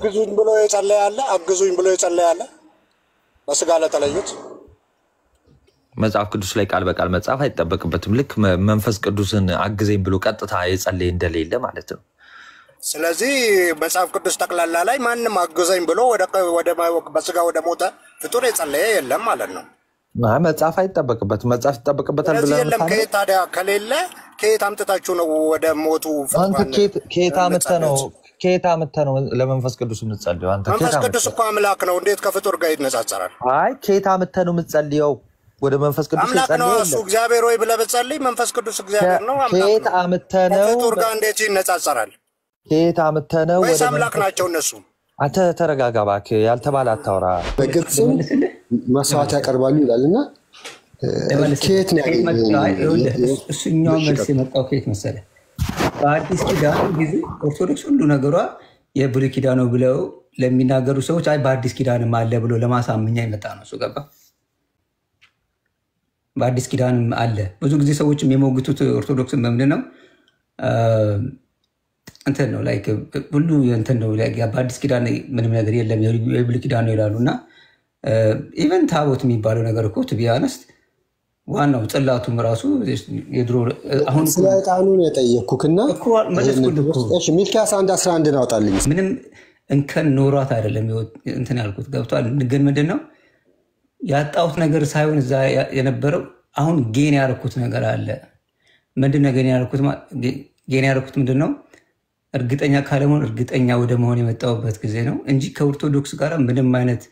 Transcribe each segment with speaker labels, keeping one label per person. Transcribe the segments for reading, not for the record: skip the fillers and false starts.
Speaker 1: አግዙኝ ብሎ የጸለያለ አግዙኝ ብሎ የጸለያለ በስጋ ለተለዩት
Speaker 2: መጽሐፍ ቅዱስ ላይ ቃል በቃል መጽሐፍ አይተጠበቅበትም ልክ መንፈስ ቅዱስን አግዘኝ ብሎ ቀጥታ የጸለየ እንደሌለ ማለት ነው
Speaker 1: ስለዚህ መጽሐፍ ቅዱስ ተቀላላ ላይ ማንንም አግዘኝ ብሎ ወደ በስጋ ወደ ሞተ ፍጡር የጸለየ የለም ማለት ነው
Speaker 2: መጽሐፍ አይተጠበቅበትም መጽሐፍ ይተጠበቅበታል ብለ
Speaker 1: የለም ከታዲያ ከሌለ ከየት አምጥታችሁ ነው ወደ ሞቱ
Speaker 2: አንተ ከየት አምጥተህ ነው ለመንፈስ ቅዱስ የምትጸልየው አንተ
Speaker 1: መንፈስ ቅዱስ እኮ አምላክ ነው እንዴት ከፍጡር ጋር ይነጻጸራል
Speaker 2: አይ ከየት አምጥተህ ነው የምትጸልየው ወደ መንፈስ ቅዱስ
Speaker 1: ይጸልያል እሱ እግዚአብሔር ወይ ብለህ በጸልይ መንፈስ ቅዱስ እግዚአብሔር ነው አምላክ
Speaker 2: ከየት አምጥተህ ነው
Speaker 1: ከፍጡር ጋር እንዴት ይነጻጸራል
Speaker 2: ከየት አምጥተህ ነው
Speaker 1: ወደ አምላክ ናቸው እነሱ
Speaker 2: አንተ ተረጋጋ እባክህ ያልተባለ አታውራ
Speaker 3: በግልጽ መስዋዕት ያቀርባሉ ይላልና ከየት ነው
Speaker 4: እሱኛው መልስ የመጣው ከየት መሰለህ በአዲስ ኪዳን ጊዜ ኦርቶዶክስ ሁሉ ነገሯ የብሉይ ኪዳን ነው ብለው ለሚናገሩ ሰዎች አይ በአዲስ ኪዳንም አለ ብሎ ለማሳመኛ ይመጣ ነው እሱ ገባ በአዲስ ኪዳንም አለ ብዙ ጊዜ ሰዎችም የሞግቱት ኦርቶዶክስን በምንድነው እንትን ነው ላይክ ሁሉ እንትን ነው ላይክ በአዲስ ኪዳን ምንም ነገር የለም የብሉይ ኪዳን ነው ይላሉና ኢቨን ታቦት የሚባለው ነገር እኮ ቢያነስ ዋናው ጽላቱም ራሱ የድሮ አሁን
Speaker 3: ስለጣኑ ነው የጠየቅኩክና
Speaker 4: እኮ መለስኩልኩ
Speaker 3: እሺ ሚልኪያስ 1:11 ነው አውጣልኝ
Speaker 4: ምንም እንከን ኖሯት አይደለም እንትን ያልኩት ገብቷል ግን ምንድነው ያጣውት ነገር ሳይሆን እዛ የነበረው አሁን ጌን ያርኩት ነገር አለ ምንድነው ጌን ያርኩት ምንድነው እርግጠኛ ካለመሆን እርግጠኛ ወደ መሆን የመጣውበት ጊዜ ነው እንጂ ከኦርቶዶክስ ጋር ምንም አይነት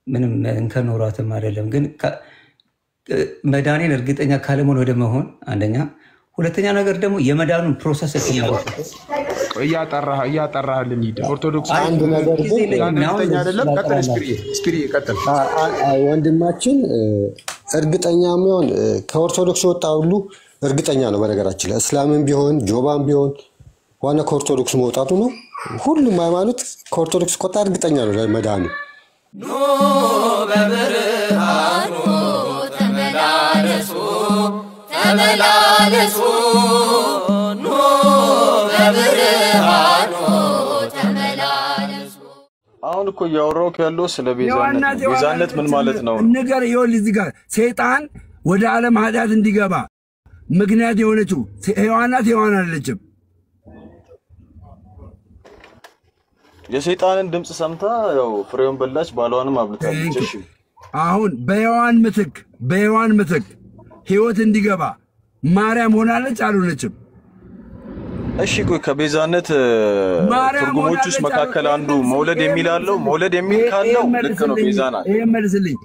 Speaker 4: ምንም እንከን ኖሯትም አይደለም ግን መዳኔን እርግጠኛ ካለመሆን ወደ መሆን አንደኛ ሁለተኛ ነገር ደግሞ የመዳኑን ፕሮሰስ
Speaker 5: እያጠራህልን ሂድ ኦርቶዶክስ
Speaker 3: አንድ ነገር
Speaker 5: እርግጠኛ አይደለም ቀጥል ስፒሪ ቀጥል
Speaker 3: ወንድማችን እርግጠኛ የሚሆን ከኦርቶዶክስ ወጣ ሁሉ እርግጠኛ ነው በነገራችን ላይ እስላምም ቢሆን ጆባም ቢሆን ዋና ከኦርቶዶክስ መውጣቱ ነው ሁሉም ሃይማኖት ከኦርቶዶክስ ቆጣ እርግጠኛ ነው ለመዳኑ
Speaker 6: ኖ በብርሃኑ ተመላለሱ ኖ በብርሃኑ ተመላለሱ
Speaker 5: አሁን እኮ ያወራው ያለው ስለ ቤዛነት ምን ማለት ነው
Speaker 7: ነገር ይወል እዚህ ጋር ሰይጣን ወደ ዓለም ኃጢአት እንዲገባ ምክንያት የሆነችው ሔዋን አይደለችም
Speaker 5: የሰይጣንን ድምጽ ሰምታ ያው ፍሬውን በላች ባሏንም አብልታለች እሺ
Speaker 7: አሁን በሔዋን ምትክ ህይወት እንዲገባ ማርያም ሆናለች አልሆነችም
Speaker 5: እሺ ቆይ ከቤዛነት ትርጉሞች ውስጥ መካከል አንዱ መውለድ የሚል አለው መውለድ የሚል ካለው ልክ ነው ቤዛና
Speaker 7: ይሄ መልስልኝ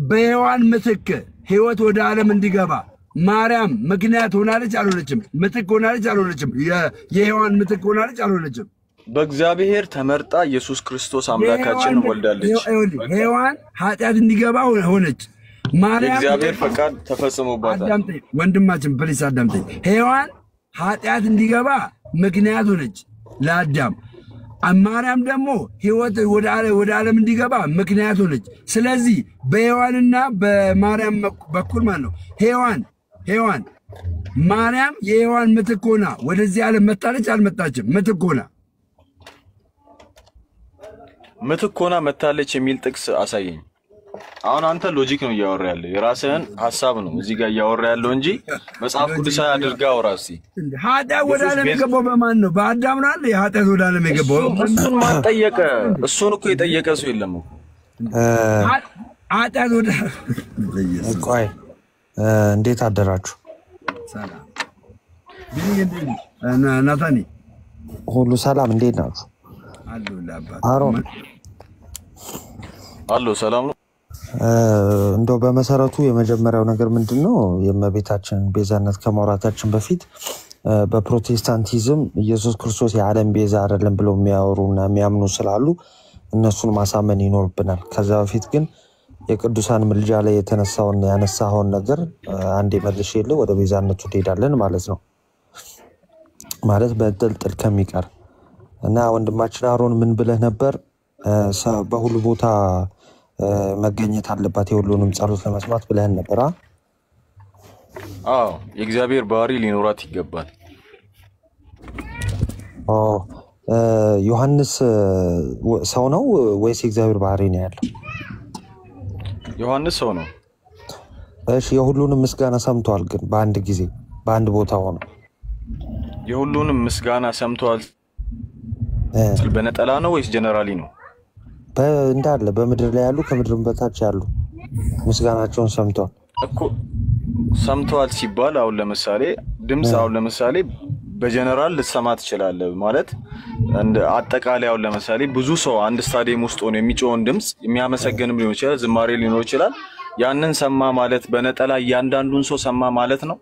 Speaker 7: በሔዋን ምትክ ህይወት ወደ ዓለም እንዲገባ ማርያም ምክንያት ሆናለች አልሆነችም ምትክ ሆናለች አልሆነችም የሔዋን ምትክ ሆናለች አልሆነችም
Speaker 5: በእግዚአብሔር ተመርጣ ኢየሱስ ክርስቶስ አምላካችን ወልዳለች
Speaker 7: ሔዋን ኃጢአት እንዲገባ ሆነች ማርያም
Speaker 5: እግዚአብሔር ፈቃድ ተፈጽሞባታል
Speaker 7: አዳምጠኝ ወንድማችን ፕሊስ አዳምጠኝ ሔዋን ኃጢአት እንዲገባ ምክንያት ሆነች ለአዳም ማርያም ደግሞ ህይወት ወደ ዓለም እንዲገባ ምክንያት ሆነች ስለዚህ በሔዋንና በማርያም በኩል ማለት ነው ሔዋን ማርያም የሔዋን ምትክ ሆና ወደዚህ ዓለም መጣለች አልመጣችም
Speaker 5: ምትክ ሆና መጣለች የሚል ጥቅስ አሳየኝ አሁን አንተ ሎጂክ ነው እያወራ ያለው የራስህን ሐሳብ ነው እዚህ ጋር እያወራ ያለው እንጂ መጽሐፍ ቅዱሳዊ አድርጋ አውራሲ
Speaker 7: ኃጢአት ወደ ዓለም የገባው በማን ነው በአዳም ነው አይደል ኃጢአት ወደ ዓለም የገባው
Speaker 5: እሱን ማን ጠየቀ እሱን እኮ የጠየቀ ሰው የለም
Speaker 7: ኃጢአት ወደ
Speaker 2: ቆይ እንዴት አደራችሁ
Speaker 7: ሰላም ናታኒ
Speaker 2: ሁሉ ሰላም እንዴት ናችሁ አሮን
Speaker 5: አሎ ሰላም ነው
Speaker 2: እንደው በመሰረቱ የመጀመሪያው ነገር ምንድነው የእመቤታችን ቤዛነት ከመውራታችን በፊት በፕሮቴስታንቲዝም ኢየሱስ ክርስቶስ የዓለም ቤዛ አይደለም ብለው የሚያወሩና የሚያምኑ ስላሉ እነሱን ማሳመን ይኖርብናል ከዛ በፊት ግን የቅዱሳን ምልጃ ላይ ያነሳውን ነገር አንዴ መልሼልህ ወደ ቤዛነቱ ትሄዳለን ማለት ነው ማለት በጥልጥል ከሚቀር እና ወንድማችን አሮን ምን ብለህ ነበር በሁሉ ቦታ መገኘት አለባት የሁሉንም ጸሎት ለመስማት ብለህን ነበር
Speaker 5: የእግዚአብሔር ባህሪ ሊኖራት ይገባል
Speaker 2: ዮሐንስ ሰው ነው ወይስ የእግዚአብሔር ባህሪ ነው ያለው?
Speaker 5: ዮሐንስ ሰው ነው።
Speaker 2: እሺ የሁሉንም ምስጋና ሰምቷል፣ ግን በአንድ ጊዜ በአንድ ቦታ ሆኖ
Speaker 5: የሁሉንም ምስጋና ሰምቷል በነጠላ ነው ወይስ ጀነራሊ ነው?
Speaker 2: እንዳለ በምድር ላይ ያሉ ከምድርም በታች ያሉ ምስጋናቸውን ሰምቷል
Speaker 5: እኮ። ሰምቷል ሲባል አሁን ለምሳሌ ድምጽ አሁን ለምሳሌ በጀነራል ልትሰማ ትችላለህ ማለት እንደ አጠቃላይ አሁን ለምሳሌ ብዙ ሰው አንድ ስታዲየም ውስጥ ሆኖ የሚጮውን ድምጽ የሚያመሰግንም ሊሆን ይችላል፣ ዝማሬ ሊኖር ይችላል። ያንን ሰማ ማለት በነጠላ እያንዳንዱን ሰው ሰማ ማለት ነው?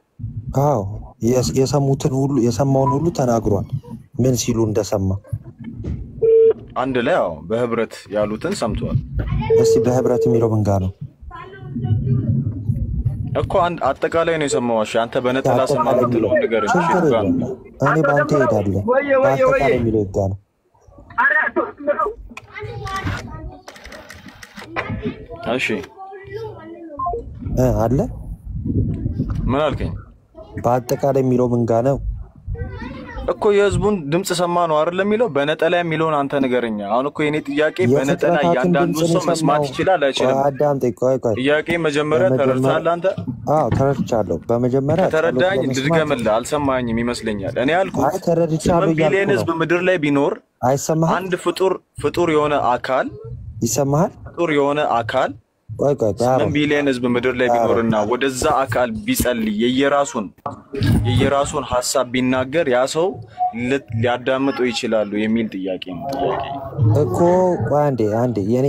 Speaker 2: አዎ የሰሙትን ሁሉ የሰማውን ሁሉ ተናግሯል፣ ምን ሲሉ እንደሰማ
Speaker 5: አንድ ላይ አዎ በህብረት ያሉትን ሰምቷል።
Speaker 2: እስቲ በህብረት የሚለው ምን ጋር ነው
Speaker 5: እኮ? አንድ አጠቃላይ ነው የሰማው። እሺ አንተ በነጠላ ሰማ ብትለው ነገር እሺ ጋር
Speaker 2: እኔ ባንተ ሄዳለሁ። አጠቃላይ የሚለው ጋር ነው
Speaker 5: እሺ
Speaker 2: አለ።
Speaker 5: ምን አልከኝ?
Speaker 2: በአጠቃላይ የሚለው ምን ጋር ነው
Speaker 5: እኮ? የህዝቡን ድምጽ ሰማ ነው አይደል የሚለው? በነጠላ የሚለውን አንተ ንገረኝ። አሁን እኮ የኔ ጥያቄ በነጠላ እያንዳንዱ ሰው መስማት ይችላል አይችልም?
Speaker 2: አዳምጠኝ፣ ቆይ
Speaker 5: ጥያቄ መጀመሪያ ተረድተሃል አንተ?
Speaker 2: አዎ ተረድቻለሁ። በመጀመሪያ
Speaker 5: ተረዳኝ፣ ልድገምልህ። አልሰማኝም ይመስለኛል። እኔ ያልኩት
Speaker 2: ተረድቻለሁ።
Speaker 5: ቢሊየን ህዝብ ምድር ላይ ቢኖር
Speaker 2: አይሰማህም?
Speaker 5: አንድ ፍጡር የሆነ አካል
Speaker 2: ይሰማሃል?
Speaker 5: ፍጡር የሆነ አካል 8 ቢሊየን ህዝብ ምድር ላይ ቢኖርና ወደዛ አካል ቢጸልይ የየራሱን ሐሳብ ቢናገር ያ ሰው ሊያዳምጠው ይችላሉ የሚል ጥያቄ ነው።
Speaker 2: እኮ አንዴ የኔ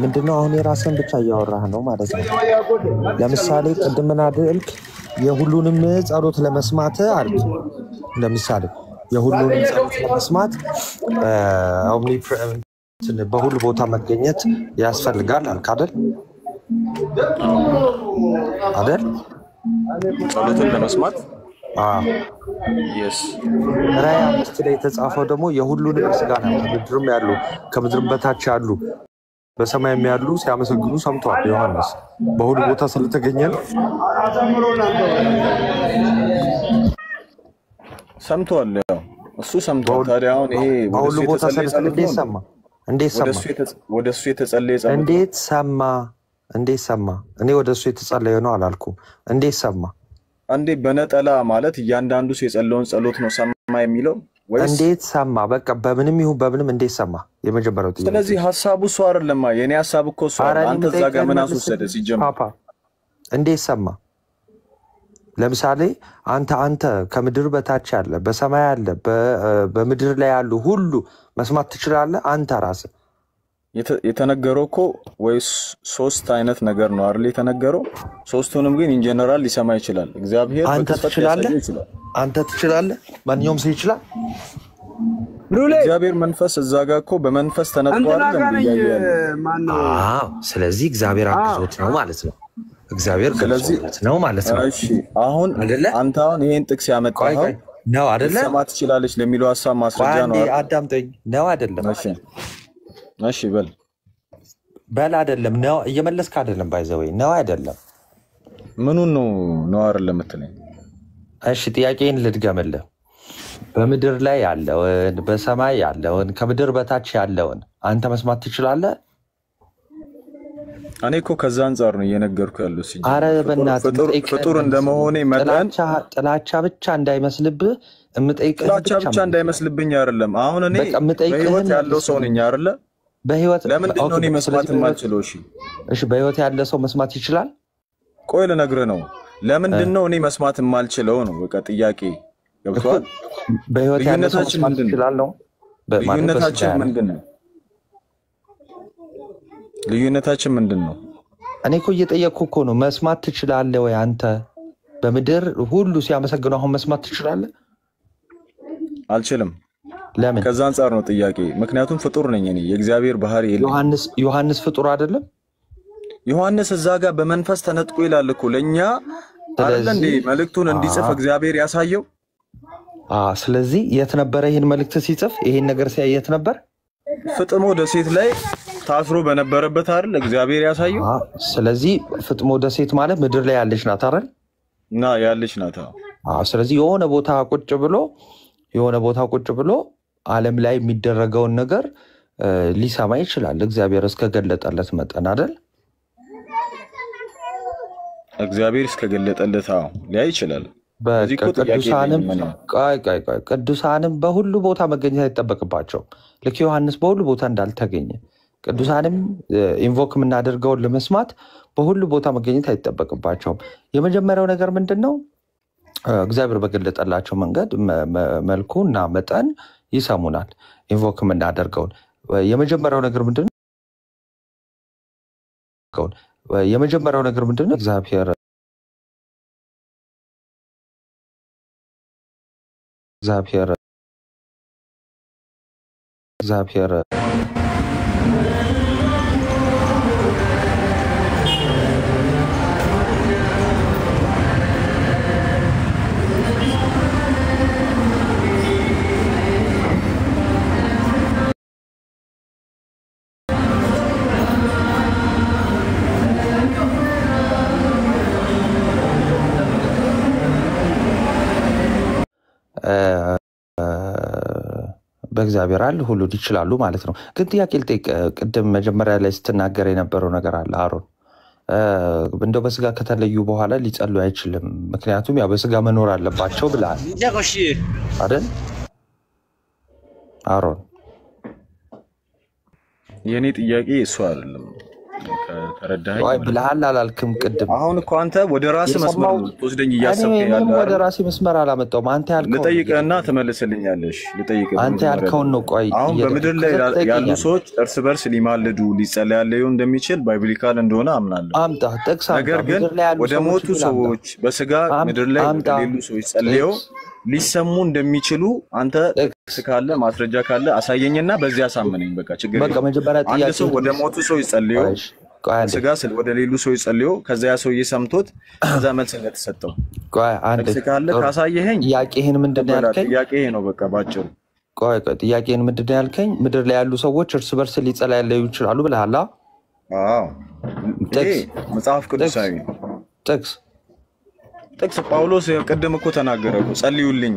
Speaker 2: ምንድነው አሁን የራስን ብቻ እያወራህ ነው ማለት ነው። ለምሳሌ ቅድም ምን አድርክ? የሁሉንም ጸሎት ለመስማት አልክ። ለምሳሌ የሁሉንም ጸሎት ለመስማት በሁሉ ቦታ መገኘት ያስፈልጋል አልክ አይደል?
Speaker 5: ጸሎትን ለመስማት
Speaker 2: ራዕይ 5 ላይ የተጻፈው ደግሞ የሁሉንም ምስጋና ከምድርም ያሉ ከምድርም በታች ያሉ በሰማይም ያሉ ሲያመሰግኑ ሰምቷል። ዮሐንስ በሁሉ ቦታ ስለተገኘ
Speaker 5: ሰምቷል። ያው እሱ ሰምቷል። ታዲያ አሁን ይሄ
Speaker 2: በሁሉ ቦታ ስለተገኘ ሰማ። እንዴት
Speaker 5: ወደሱ የተጸለየ ጸሎት
Speaker 2: እንዴት ሰማ? እኔ ወደሱ የተጸለየ ነው አላልኩም። እንዴት ሰማ?
Speaker 5: አንዴ በነጠላ ማለት እያንዳንዱ ሰው የጸለየውን ጸሎት ነው ሰማ የሚለው ወይስ
Speaker 2: እንዴት ሰማ? በቃ በምንም ይሁን በምንም እንዴት ሰማ? የመጀመሪያው ጥያቄ።
Speaker 5: ስለዚህ ሐሳቡ እሱ አይደለም። የኔ ሐሳብ እኮ እሱ አይደለም። አንተ እዛ ጋር ምን አስወሰደ ሲጀምር?
Speaker 2: ፓፓ እንዴት ሰማ? ለምሳሌ አንተ ከምድር በታች ያለ በሰማይ ያለ በምድር ላይ ያሉ ሁሉ መስማት ትችላለህ? አንተ ራስህ
Speaker 5: የተነገረው እኮ ወይስ 3 አይነት ነገር ነው አይደል የተነገረው? ሶስቱንም ግን ኢን ጀነራል ሊሰማ ይችላል እግዚአብሔር።
Speaker 2: አንተ ትችላለህ? ማንኛውም ሰው ይችላል።
Speaker 5: እግዚአብሔር መንፈስ እዛ ጋር እኮ በመንፈስ ተነጥቷል
Speaker 2: እንደሚያየው። ስለዚህ እግዚአብሔር አግዞት ነው ማለት ነው። እግዚአብሔር ገልጾት ነው ማለት ነው።
Speaker 5: እሺ አሁን አንተ አሁን ይሄን ጥቅስ ያመጣኸው
Speaker 2: ነው አይደለ?
Speaker 5: ሰማት ትችላለች ለሚለው ሐሳብ ማስረጃ ነው አይደል?
Speaker 2: አዳምጠኝ። ነው አይደለም?
Speaker 5: እሺ በል
Speaker 2: አይደለም ነው እየመለስክ አይደለም። ባይዘወይ ነው አይደለም?
Speaker 5: ምኑን ነው አይደለም የምትለኝ?
Speaker 2: እሺ ጥያቄን ልድገምልህ። በምድር ላይ ያለውን በሰማይ ያለውን ከምድር በታች ያለውን አንተ መስማት ትችላለህ?
Speaker 5: እኔ እኮ ከዛ አንፃር ነው እየነገርኩ ያለው።
Speaker 2: አረ በእናትህ
Speaker 5: ፍጡር እንደመሆኔ መጠን
Speaker 2: ጥላቻ ብቻ እንዳይመስልብህ እምጠይቅህ
Speaker 5: ብቻ እንዳይመስልብኝ አይደለም። አሁን እኔ በህይወት ያለው ሰው ነኝ አይደለ? ለምንድን ነው እኔ መስማት የማልችለው?
Speaker 2: እሺ በህይወት ያለ ሰው መስማት ይችላል?
Speaker 5: ቆይ ልነግርህ ነው። ለምንድን ነው እኔ መስማት የማልችለው ነው በቃ ጥያቄ። ገብቶሃል?
Speaker 2: በህይወት ያለ ሰው መስማት ይችላል ነው።
Speaker 5: ልዩነታችን ምንድን ነው? ልዩነታችን ምንድን ነው?
Speaker 2: እኔ እኮ እየጠየቅኩ እኮ ነው። መስማት ትችላለህ ወይ አንተ? በምድር ሁሉ ሲያመሰግኑ አሁን መስማት ትችላለህ?
Speaker 5: አልችልም።
Speaker 2: ለምን?
Speaker 5: ከዛ አንፃር ነው ጥያቄ። ምክንያቱም ፍጡር ነኝ እኔ፣ የእግዚአብሔር ባህሪ የለም።
Speaker 2: ዮሐንስ ፍጡር አይደለም?
Speaker 5: ዮሐንስ እዛ ጋር በመንፈስ ተነጥቆ ይላል እኮ ለኛ አይደል እንዴ መልእክቱን እንዲጽፍ እግዚአብሔር ያሳየው።
Speaker 2: ስለዚህ የት ነበረ ይሄን መልእክት ሲጽፍ? ይሄን ነገር ሲያይ የት ነበር?
Speaker 5: ፍጥሞ ደሴት ላይ ታስሮ በነበረበት አይደል እግዚአብሔር ያሳየው።
Speaker 2: ስለዚህ ፍጥሞ ደሴት ማለት ምድር ላይ ያለች ናት አይደል?
Speaker 5: ያለች ናት።
Speaker 2: ስለዚህ የሆነ ቦታ ቁጭ ብሎ ዓለም ላይ የሚደረገውን ነገር ሊሰማ ይችላል እግዚአብሔር እስከገለጠለት መጠን አይደል?
Speaker 5: እግዚአብሔር እስከገለጠለት ሊያይ ይችላል።
Speaker 2: ቅዱሳንም በሁሉ ቦታ መገኘት አይጠበቅባቸውም። ልክ ዮሐንስ በሁሉ ቦታ እንዳልተገኘ ቅዱሳንም ኢንቮክ የምናደርገውን ለመስማት በሁሉ ቦታ መገኘት አይጠበቅባቸውም። የመጀመሪያው ነገር ምንድን ነው? እግዚአብሔር በገለጠላቸው መንገድ መልኩ እና መጠን ይሰሙናል። ኢንቮክ የምናደርገውን የመጀመሪያው ነገር ምንድን ነው? እግዚአብሔር በእግዚአብሔር አለ ሁሉ ይችላሉ ማለት ነው። ግን ጥያቄ ልጠይቅ። ቅድም መጀመሪያ ላይ ስትናገር የነበረው ነገር አለ አሮን። እንደው በስጋ ከተለዩ በኋላ ሊጸልዩ አይችልም፣ ምክንያቱም ያው በስጋ መኖር አለባቸው ብለሃል አይደል አሮን?
Speaker 5: የኔ ጥያቄ እሱ አይደለም። ከተረዳኸኝ
Speaker 2: ብለሃል አላልክም? ቅድም
Speaker 5: አሁን እኮ አንተ ወደ ራስ መስመር ወስደኝ እያሰብክ ያለው
Speaker 2: ወደ ራሴ መስመር አላመጣሁም። አንተ ያልከው
Speaker 5: ልጠይቅህና ትመልስልኛለሽ። ልጠይቅህ
Speaker 2: አንተ ያልከውን ነው። ቆይ
Speaker 5: አሁን በምድር ላይ ያሉ ሰዎች እርስ በርስ ሊማልዱ ሊጸልዩ እንደሚችል ባይብሊካል እንደሆነ አምናለሁ።
Speaker 2: አምጣ ጥቅስ።
Speaker 5: ነገር ግን ወደ ሞቱ ሰዎች በስጋ ምድር ላይ ሌሉ ሰዎች ጸልየው ሊሰሙ እንደሚችሉ አንተ ጥቅስ ካለ ማስረጃ ካለ አሳየኝና በዚያ አሳመነኝ። በቃ ችግር የለም። አንድ ሰው ወደ ሞቱ ሰው ይጸልየው ስጋ ስለ ወደ ሌሉ ሰው ይጸልየው ከዛ ያ ሰው እየሰምቶት ከዛ መልስ እንደተሰጠው ጥቅስ ካለ ካሳየኸኝ
Speaker 2: ጥያቄህን ምንድነው ያልከኝ?
Speaker 5: ጥያቄ ነው በቃ ባጭሩ።
Speaker 2: ቆይ ጥያቄህን ምንድነው ያልከኝ? ምድር ላይ ያሉ ሰዎች እርስ በርስ ሊጸልዩ ይችላሉ ብለሃል?
Speaker 5: አዎ ጥቅስ መጽሐፍ ቅዱሳዊ ጥቅስ ጳውሎስ ቅድም እኮ ተናገረ እኮ ጸልዩልኝ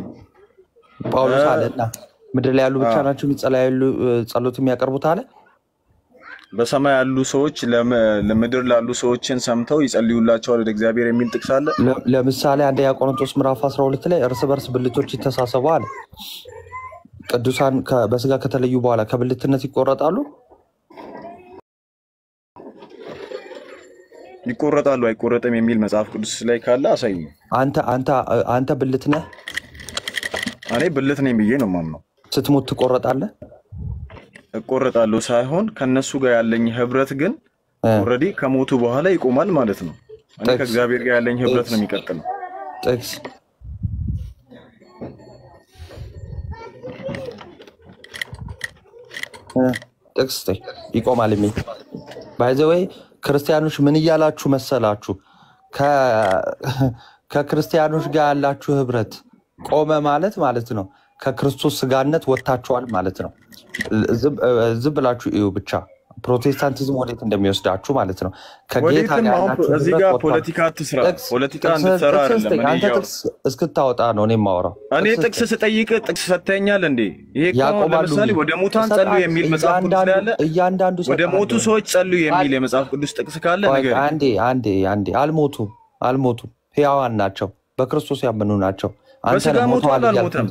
Speaker 2: ጳውሎስ አለና ምድር ላይ ያሉ ብቻ ናቸው የሚጸልዩ ጸሎት የሚያቀርቡት አለ።
Speaker 5: በሰማይ ያሉ ሰዎች ለምድር ላሉ ሰዎችን ሰምተው ይጸልዩላቸዋል ወደ እግዚአብሔር የሚል ጥቅስ አለ።
Speaker 2: ለምሳሌ አንደኛ ቆሮንቶስ ምዕራፍ 12 ላይ እርስ በርስ ብልቶች ይተሳሰቡ አለ። ቅዱሳን በስጋ ከተለዩ በኋላ ከብልትነት ይቆረጣሉ?
Speaker 5: ይቆረጣሉ አይቆረጥም የሚል መጽሐፍ ቅዱስ ላይ ካለ አሳይ።
Speaker 2: አንተ ብልት ነህ?
Speaker 5: እኔ ብልት ነኝ ብዬ ነው የማምነው።
Speaker 2: ስትሞት ትቆረጣለህ?
Speaker 5: እቆረጣለሁ ሳይሆን ከነሱ ጋር ያለኝ ህብረት ግን ኦልሬዲ ከሞቱ በኋላ ይቆማል ማለት ነው። እኔ ከእግዚአብሔር ጋር ያለኝ ህብረት ነው የሚቀጥለው።
Speaker 2: ጥቅስ ይቆማል የሚል ባይ ዘ ዌይ ክርስቲያኖች ምን እያላችሁ መሰላችሁ? ከክርስቲያኖች ጋር ያላችሁ ህብረት ቆመ ማለት ነው ከክርስቶስ ስጋነት ወጣችኋል ማለት ነው። ዝም ብላችሁ እዩ ብቻ ፕሮቴስታንቲዝም ወዴት እንደሚወስዳችሁ ማለት ነው። ከጌታ ጋር ያላችሁ
Speaker 5: እዚህ ጋር ፖለቲካ አትስራ። ፖለቲካ እንድትሰራ አይደለም።
Speaker 2: አንተ ጥቅስ እስክታወጣ ነው እኔ የማወራው።
Speaker 5: እኔ ጥቅስ ስጠይቅ ጥቅስ ሰተኛል እንዴ? ይሄ እኮ ለምሳሌ ወደ ሙታን ጸልዩ የሚል መጽሐፍ ቅዱስ ላይ አለ።
Speaker 2: እያንዳንዱ
Speaker 5: ወደ ሞቱ ሰዎች ጸልዩ የሚል የመጽሐፍ ቅዱስ ጥቅስ ካለ ነገር
Speaker 2: አንዴ አልሞቱም፣ ሕያዋን ናቸው፣ በክርስቶስ ያመኑ ናቸው።
Speaker 5: በስጋ ሞቷል አልሞተም?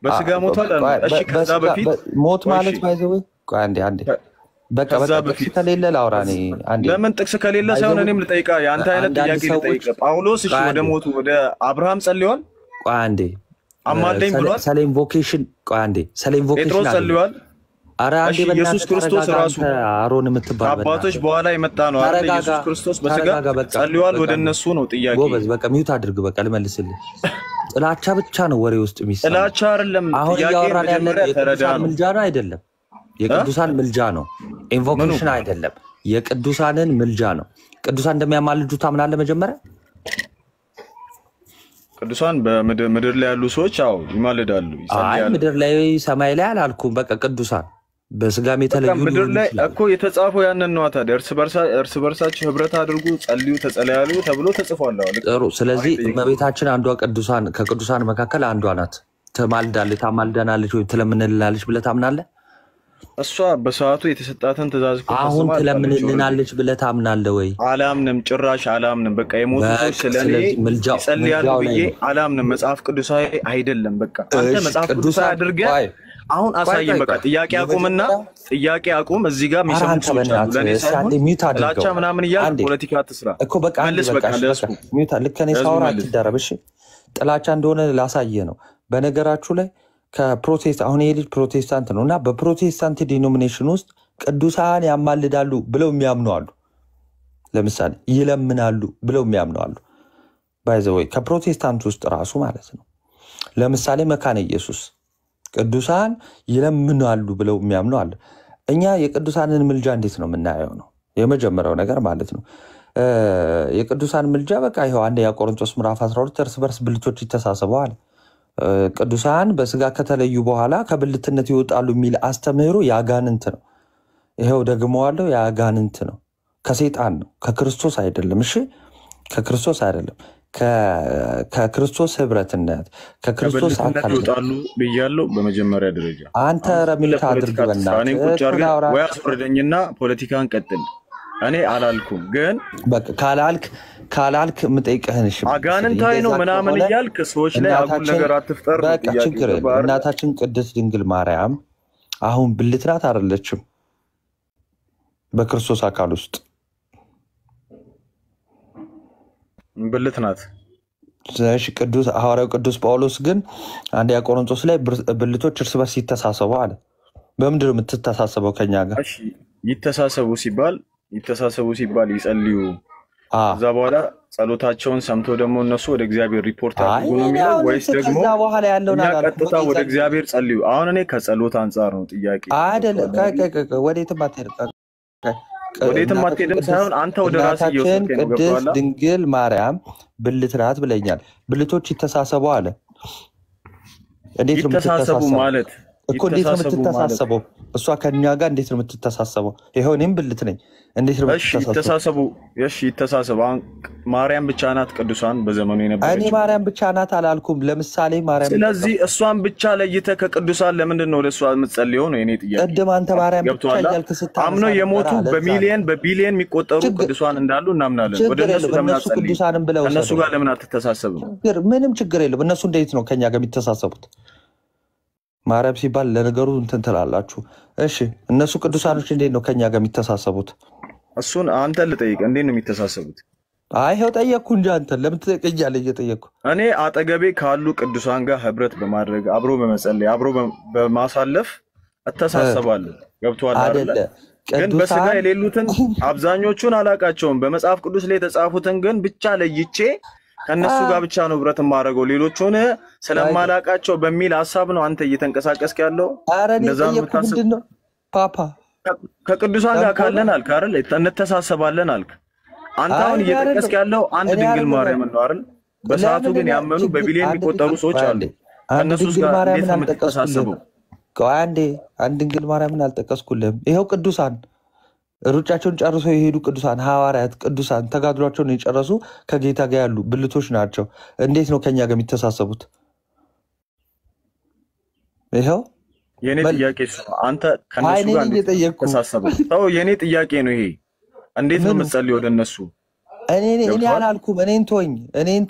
Speaker 5: በስጋ ሞቷል አልሞተም? እሺ ከዛ በፊት
Speaker 2: ሞት ማለት ባይዘው አንዴ በቃ ጥቅስ ከሌለ ላውራ ነኝ።
Speaker 5: ለምን ጥቅስ ከሌለ ሳይሆን እኔም ልጠይቃ የአንተ አይነት ጥያቄ ልጠይቅ። ጳውሎስ እሺ ወደ ሞቱ ወደ አብርሃም ጸልዩዋል?
Speaker 2: አንዴ
Speaker 5: አማልደኝ ብሏል?
Speaker 2: ሰሌም ቮኬሽን
Speaker 5: ጴጥሮስ ጸልዩዋል?
Speaker 2: አረ አንዴ
Speaker 5: ኢየሱስ ክርስቶስ ራሱ
Speaker 2: አሮን የምትባል
Speaker 5: አባቶች በኋላ የመጣ ነው አይደል? ኢየሱስ ክርስቶስ በስጋ ጸልዩዋል? ወደ እነሱ ነው ጥያቄ።
Speaker 2: ጎበዝ በቃ ሚውት አድርግ። በቃ ልመልስልህ። ጥላቻ ብቻ ነው ወሬ ውስጥ የሚሰማው።
Speaker 5: ጥላቻ አይደለም።
Speaker 2: አሁን እያወራን ያለ የቅዱሳን ምልጃ ነው አይደለም? የቅዱሳን ምልጃ ነው፣ ኢንቮኬሽን አይደለም። የቅዱሳንን ምልጃ ነው። ቅዱሳን እንደሚያማልዱ ታምናለህ? መጀመሪያ
Speaker 5: ቅዱሳን በምድር ላይ ያሉ ሰዎች አዎ ይማልዳሉ፣ ይጸልያሉ።
Speaker 2: ምድር ላይ ሰማይ ላይ አላልኩም። በቃ ቅዱሳን በስጋም የተለዩ
Speaker 5: ምድር ላይ እኮ የተጻፈው ያንን ነው። ታዲያ እርስ በርሳችሁ ህብረት አድርጉ፣ ጸልዩ፣ ተጸልያሉ ተብሎ ተጽፏል።
Speaker 2: ጥሩ። ስለዚህ እመቤታችን አንዷ ከቅዱሳን መካከል አንዷ ናት። ትማልዳለች ታማልደናለች ወይ ትለምንልናለች ብለህ ታምናለህ?
Speaker 5: እሷ በሰዓቱ የተሰጣትን ትእዛዝ
Speaker 2: አሁን ትለምንልናለች ብለህ ታምናለህ ወይ?
Speaker 5: አላምንም፣ ጭራሽ አላምንም። በቃ የሞቱ ሰዎች ስለኔ ይጸልያሉ ብዬ አላምንም። መጽሐፍ ቅዱሳዊ አይደለም። በቃ አንተ መጽሐፍ ቅዱሳዊ አድርገህ አሁን አሳየን። በቃ ጥያቄ አቁምና ጥያቄ አቁም። እዚህ ጋር የሚሰሙት ሰዎች አሉ። ለኔ ሳይሆን ጥላቻ ምናምን እያልክ ፖለቲካ አትስራ እኮ። በቃ መልስ። በቃ እንደሱ
Speaker 2: ሚውት ልክ እኔ ሳወራ አትደረብ። እሺ ጥላቻ እንደሆነ ላሳየ ነው። በነገራችሁ ላይ ከፕሮቴስት አሁን ይሄ ልጅ ፕሮቴስታንት ነው እና በፕሮቴስታንት ዲኖሚኔሽን ውስጥ ቅዱሳን ያማልዳሉ ብለው የሚያምኑ አሉ። ለምሳሌ ይለምናሉ ብለው የሚያምኑ አሉ። ባይዘወይ ከፕሮቴስታንት ውስጥ ራሱ ማለት ነው። ለምሳሌ መካነ ኢየሱስ ቅዱሳን ይለምናሉ ብለው የሚያምኑ አሉ። እኛ የቅዱሳንን ምልጃ እንዴት ነው የምናየው ነው የመጀመሪያው ነገር ማለት ነው። የቅዱሳን ምልጃ በቃ ይሄው አንደኛ ቆሮንቶስ ምዕራፍ 12 እርስ በርስ ብልቶች ይተሳሰባሉ። ቅዱሳን በስጋ ከተለዩ በኋላ ከብልትነት ይወጣሉ የሚል አስተምህሮ ያጋንንት ነው። ይሄው ደግሞ አለው ያጋንንት ነው፣ ከሰይጣን ነው፣ ከክርስቶስ አይደለም። እሺ ከክርስቶስ አይደለም። ከክርስቶስ ህብረትነት ከክርስቶስ አካል
Speaker 5: ይወጣሉ ብያለሁ። በመጀመሪያ ደረጃ አንተ
Speaker 2: ረሚታ አድርግ በእናትህ
Speaker 5: ወይ አስወርደኝና ፖለቲካን ቀጥል። እኔ አላልኩም ግን
Speaker 2: በቃ ካላልክ የምጠይቅህን እሺ
Speaker 5: አጋንንታይ ነው ምናምን እያልክ ሰዎች ላይ አጉል ነገር አትፍጠር።
Speaker 2: በቃ ችግር የለም። እናታችን ቅድስት ድንግል ማርያም አሁን ብልት ናት አይደለችም? በክርስቶስ አካል ውስጥ
Speaker 5: ብልት ናት።
Speaker 2: እሺ ቅዱስ ሐዋርያው ቅዱስ ጳውሎስ ግን አንደኛ ቆሮንቶስ ላይ ብልቶች እርስ በርስ ይተሳሰቡ አለ። በምንድን ነው የምትተሳሰበው ከኛ ጋር?
Speaker 5: እሺ ይተሳሰቡ ሲባል ይጸልዩ። ከዛ በኋላ ጸሎታቸውን ሰምቶ ደግሞ እነሱ ወደ እግዚአብሔር ሪፖርት አድርጉ ነው የሚለው ወይስ ደግሞ ቀጥታ ወደ እግዚአብሔር ጸልዩ? አሁን እኔ ከጸሎት አንጻር ነው ጥያቄ
Speaker 2: አይደለም። ወዴትም አትሄድም፣
Speaker 5: ወዴትም አትሄድም ሳይሆን አንተ ወደ ራስህ እየወሰድክ ነው።
Speaker 2: ቅድስት ድንግል ማርያም ብልት ናት ብለኛል። ብልቶች ይተሳሰቡ አለ። እንዴት ነው
Speaker 5: ይተሳሰቡ ማለት
Speaker 2: እኮ? እንዴት ነው የምትተሳሰበው? እሷ ከኛ ጋር እንዴት ነው የምትተሳሰበው? ይሄው እኔም ብልት ነኝ። እንዴት ነው
Speaker 5: ይተሳሰቡ? እሺ ይተሳሰቡ። ማርያም ብቻ ናት ቅዱሳን በዘመኑ የነበረች?
Speaker 2: እኔ ማርያም ብቻ ናት አላልኩም። ለምሳሌ ማርያም
Speaker 5: ስለዚህ እሷን ብቻ ለይተህ ከቅዱሳን ለምንድን ነው ለእሷ የምትጸልየው ነው የኔ ጥያቄ።
Speaker 2: ቅድም አንተ ማርያም ብቻ እያልክ ስታነሳ
Speaker 5: አምነው የሞቱ በሚሊየን የሚቆጠሩ ቅዱሳን እንዳሉ እናምናለን። ወደ እነሱ ለምን
Speaker 2: ቅዱሳንም ብለው
Speaker 5: እነሱ ጋር ለምን አትተሳሰብም?
Speaker 2: ምንም ችግር የለም። እነሱ እንዴት ነው ከኛ ጋር የሚተሳሰቡት? ማርያም ሲባል ለነገሩ እንትን ትላላችሁ። እሺ እነሱ ቅዱሳኖች እንዴት ነው ከኛ ጋር የሚተሳሰቡት?
Speaker 5: እሱን አንተ ልጠይቅ። እንዴት ነው የሚተሳሰቡት?
Speaker 2: ይሄው ጠየቅኩ እንጂ አንተ ለምን ትጠይቀኛለህ? እየጠየቅኩ
Speaker 5: እኔ አጠገቤ ካሉ ቅዱሳን ጋር ህብረት በማድረግ አብሮ በመጸለይ አብሮ በማሳለፍ እተሳሰባለሁ። ገብቶሃል አይደለ? ግን በስጋ የሌሉትን አብዛኞቹን አላቃቸውም። በመጽሐፍ ቅዱስ ላይ የተጻፉትን ግን ብቻ ለይቼ ከነሱ ጋር ብቻ ነው ህብረት ማድረገው። ሌሎቹን ስለማላቃቸው በሚል ሐሳብ ነው አንተ እየተንቀሳቀስክ ያለው። እንደዛ ነው የምታስበው?
Speaker 2: ፓፓ
Speaker 5: ከቅዱሳን ጋር ካለን አልክ አይደል? እንተሳሰባለን አልክ። አንተ አሁን እየጠቀስክ ያለው አንድ ድንግል ማርያም ነው አይደል? በሰዓቱ ግን ያመኑ በቢሊየን የሚቆጠሩ ሰዎች አሉ። ከነሱ ጋር እንዴት ነው የምትተሳሰበው?
Speaker 2: አንድ ድንግል ማርያምን አልጠቀስኩልህም። ይሄው ቅዱሳን ሩጫቸውን ጨርሰው የሄዱ ቅዱሳን ሐዋርያት ቅዱሳን ተጋድሏቸውን የጨረሱ ከጌታ ጋር ያሉ ብልቶች ናቸው። እንዴት ነው ከኛ ጋር የሚተሳሰቡት? ይሄው
Speaker 5: የኔ ጥያቄ አንተ ከነሱ ጋር ተሳሰበው? ታው የኔ ጥያቄ ነው ይሄ። እንዴት ነው የምትጸልዩ ወደ እነሱ?
Speaker 2: እኔ አላልኩም። እኔን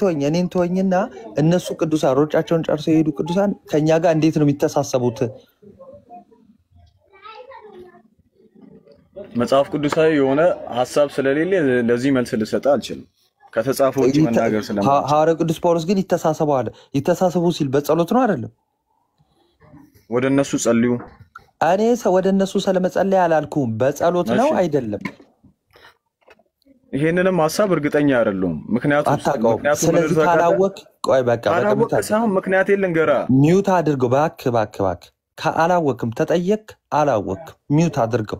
Speaker 2: ተወኝና እነሱ ቅዱሳን ሩጫቸውን ጨርሰው የሄዱ ቅዱሳን ከኛ ጋር እንዴት ነው የሚተሳሰቡት?
Speaker 5: መጽሐፍ ቅዱሳዊ የሆነ ሐሳብ ስለሌለ ለዚህ መልስ ልሰጥ አልችልም። ከተጻፈው ውጪ መናገር ስለማልችል
Speaker 2: ሐዋርያው ቅዱስ ጳውሎስ ግን ይተሳሰቡ አለ። ይተሳሰቡ ሲል በጸሎት ነው አይደለም?
Speaker 5: ወደ እነሱ ጸልዩ።
Speaker 2: እኔ ወደ እነሱ ስለመጸለይ አላልኩም። በጸሎት ነው አይደለም?
Speaker 5: ይሄንንም ሐሳብ እርግጠኛ አይደለሁም። ምክንያቱም
Speaker 2: ስለዚህ ካላወቅ ቆይ በቃ
Speaker 5: ምክንያት ልንገራ።
Speaker 2: ሚውት አድርገው እባክህ። ካላወቅም ተጠየቅ አላወቅ ሚውት አድርገው።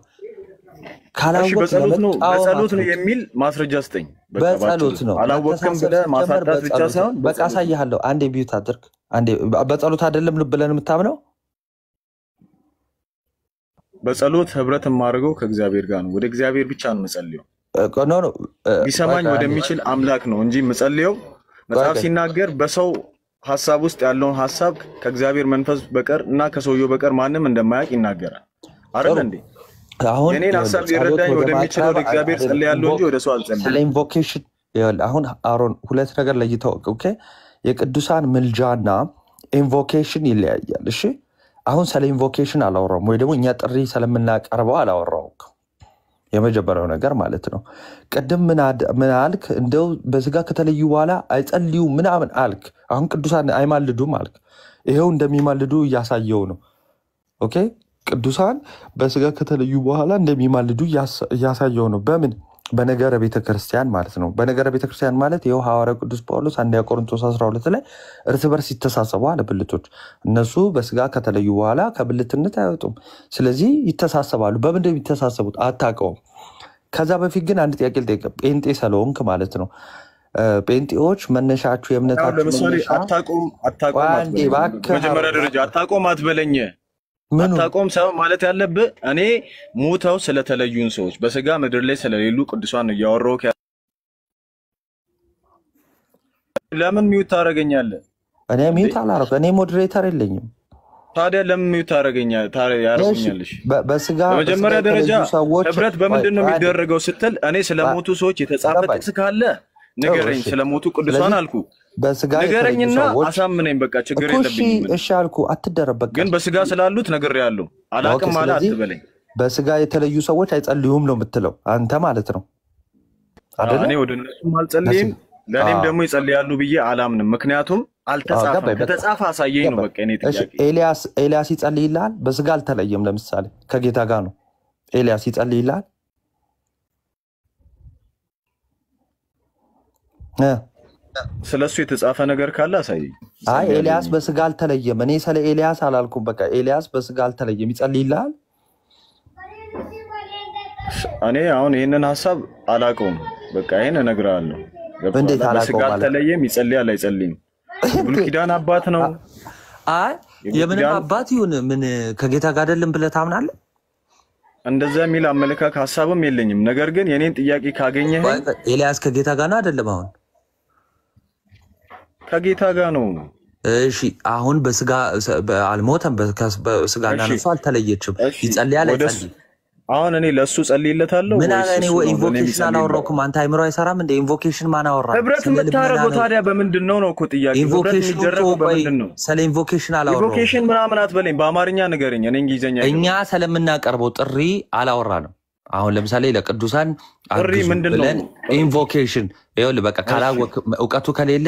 Speaker 5: በጸሎት ነው የሚል ማስረጃ ስጠኝ።
Speaker 2: በጸሎት ነው
Speaker 5: አላወቅም ብለህ ማሳጣት ብቻ ሳይሆን
Speaker 2: በቃ አሳይሃለሁ። አንዴ ሚውት አድርግ። አንዴ በጸሎት አይደለም ብለን የምታምነው?
Speaker 5: በጸሎት ህብረት የማደርገው ከእግዚአብሔር ጋር ነው። ወደ እግዚአብሔር ብቻ ነው የምጸልየው። ቢሰማኝ ወደሚችል አምላክ ነው እንጂ የምጸልየው መጽሐፍ ሲናገር በሰው ሐሳብ ውስጥ ያለውን ሐሳብ ከእግዚአብሔር መንፈስ በቀር እና ከሰውየው በቀር ማንም እንደማያውቅ ይናገራል አይደል እንዴ?
Speaker 2: አሁን
Speaker 5: የኔን ሐሳብ ሊረዳኝ ወደሚችለው ለእግዚአብሔር ጸልያለሁ እንጂ ወደ ሰው አልጸልይም።
Speaker 2: ስለ ኢንቮኬሽን አሁን አሮን ሁለት ነገር ለይተው ኦኬ። የቅዱሳን ምልጃና ኢንቮኬሽን ይለያያል። እሺ አሁን ስለ ኢንቮኬሽን አላወራም ወይ ደግሞ እኛ ጥሪ ስለምናቀርበው አላወራውም። የመጀመሪያው ነገር ማለት ነው። ቅድም ምን አልክ? እንደው በስጋ ከተለዩ በኋላ አይጸልዩ ምናምን አልክ። አሁን ቅዱሳን አይማልዱም አልክ። ይሄው እንደሚማልዱ እያሳየው ነው። ኦኬ ቅዱሳን በስጋ ከተለዩ በኋላ እንደሚማልዱ እያሳየው ነው። በምን? በነገረ ቤተክርስቲያን ማለት ነው። በነገረ ቤተክርስቲያን ማለት ይሄው ሐዋርያው ቅዱስ ጳውሎስ አንደኛ ቆሮንቶስ 12 ላይ እርስ በርስ ይተሳሰቡ አለ። ብልቶች እነሱ በስጋ ከተለዩ በኋላ ከብልትነት አይወጡም። ስለዚህ ይተሳሰባሉ። በምንድን ነው የሚተሳሰቡት? አታውቀውም። ከዛ በፊት ግን አንድ ጥያቄ ልጠይቅ። ጴንጤ ስለሆንክ ማለት ነው። ጴንጤዎች መነሻችሁ የእምነታችሁ
Speaker 5: ለምሳሌ አታውቀውም በመጀመሪያ ደረጃ አታውቀውም አትበለኝ። አታውቀውም ሰው ማለት ያለብህ እኔ ሞተው ስለተለዩን ሰዎች በስጋ ምድር ላይ ስለሌሉ ቅዱሳን እያወራሁ ለምን ሚውት ታደርገኛለህ?
Speaker 2: እኔ ሚውት አላደረኩም። እኔ ሞዴሬተር የለኝም።
Speaker 5: ታዲያ ለምን ሚውት ታደርገኛለሽ?
Speaker 2: በስጋ
Speaker 5: በመጀመሪያ ደረጃ ህብረት በምንድን ነው የሚደረገው ስትል እኔ ስለሞቱ ሰዎች የተጻፈ ጥቅስ ካለ ንገረኝ። ስለሞቱ ቅዱሳን አልኩ ንገረኝና አሳምነኝ። በቃ ችግር የለብኝም።
Speaker 2: እሺ አልኩ አትደረበቅ።
Speaker 5: ግን በስጋ ስላሉት ነግሬያለሁ። አላቅም ማለት አትበለኝ።
Speaker 2: በስጋ የተለዩ ሰዎች አይጸልዩም ነው የምትለው አንተ ማለት ነው አይደል?
Speaker 5: እኔ ወደ እነሱም አልጸልይም ለእኔም ደግሞ ይጸልያሉ ብዬ አላምንም። ምክንያቱም አልተጻፈም። ከተጻፈ አሳየኝ ነው በቃ እኔ ጥያቄ።
Speaker 2: ኤልያስ ይጸልይልሃል? በስጋ አልተለየም። ለምሳሌ ከጌታ ጋር ነው። ኤልያስ ይጸልይልሃል?
Speaker 5: ስለሱ የተጻፈ ነገር ካለ አሳየኝ።
Speaker 2: አይ ኤልያስ በስጋ አልተለየም። እኔ ስለ ኤልያስ አላልኩም። በቃ ኤልያስ በስጋ አልተለየም። ይጸልይልሃል?
Speaker 5: እኔ አሁን ይሄንን ሐሳብ አላውቀውም። በቃ ይሄን እነግርሃለሁ።
Speaker 2: እንዴት አላውቀውም?
Speaker 5: በስጋ አልተለየም። ይጸልያል አይጸልይም? ብሉይ ኪዳን አባት ነው።
Speaker 2: አይ የምንም አባት ይሁን ምን ከጌታ ጋር አይደለም ብለህ ታምናለህ?
Speaker 5: እንደዛ የሚል አመለካከት ሐሳብም የለኝም። ነገር ግን የኔን ጥያቄ ካገኘህ
Speaker 2: ኤልያስ ከጌታ ጋር ነው አይደለም? አሁን
Speaker 5: ከጌታ ጋር ነው።
Speaker 2: እሺ አሁን በስጋ አልሞተም። በስጋና ነፍሱ አልተለየችም። ይጸልያል አይጸልይም?
Speaker 5: አሁን እኔ ለሱ ጸልይለታለሁ
Speaker 2: ምን አለ? እኔ ኢንቮኬሽን አላወራሁም። አንተ አይምሮ አይሰራም እንደ ኢንቮኬሽን ማን አወራ?
Speaker 5: ህብረት የምታደርገው ታዲያ በምንድን ነው እኮ ጥያቄ። ህብረት የሚደረገው በምንድን ነው?
Speaker 2: ስለ ኢንቮኬሽን አላወራሁም።
Speaker 5: ኢንቮኬሽን ምናምን አትበለኝ። በአማርኛ ንገረኝ። እኔ እንግሊዘኛ
Speaker 2: እኛ ስለምናቀርበው ጥሪ አላወራንም። አሁን ለምሳሌ ለቅዱሳን
Speaker 5: ጥሪ ምንድነው?
Speaker 2: ኢንቮኬሽን ይኸውልህ በቃ ካላወቅ እውቀቱ ከሌለ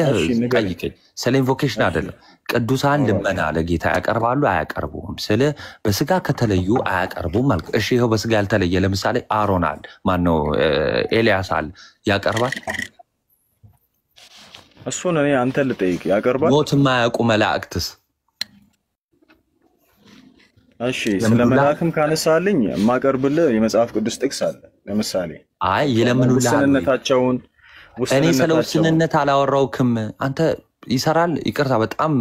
Speaker 2: ጠይቀኝ። ስለ ኢንቮኬሽን አይደለም። ቅዱሳን ልመና ለጌታ ያቀርባሉ አያቀርቡም? ስለ በስጋ ከተለዩ አያቀርቡም ማለት እሺ። ይኸው በስጋ ያልተለየ ለምሳሌ አሮን አለ፣ ማነው ኤልያስ አለ፣ ያቀርባል?
Speaker 5: እሱን እኔ አንተ ልጠይቅ። ያቀርባል?
Speaker 2: ሞት የማያውቁ መላእክትስ?
Speaker 5: እሺ ስለ መላእክም ካነሳልኝ የማቀርብልህ የመጽሐፍ ቅዱስ ጥቅስ አለ። ለምሳሌ
Speaker 2: አይ ይለምኑልሃል
Speaker 5: ውስንነታቸውን
Speaker 2: እኔ ስለ ውስንነት አላወራውክም። አንተ ይሰራል። ይቅርታ በጣም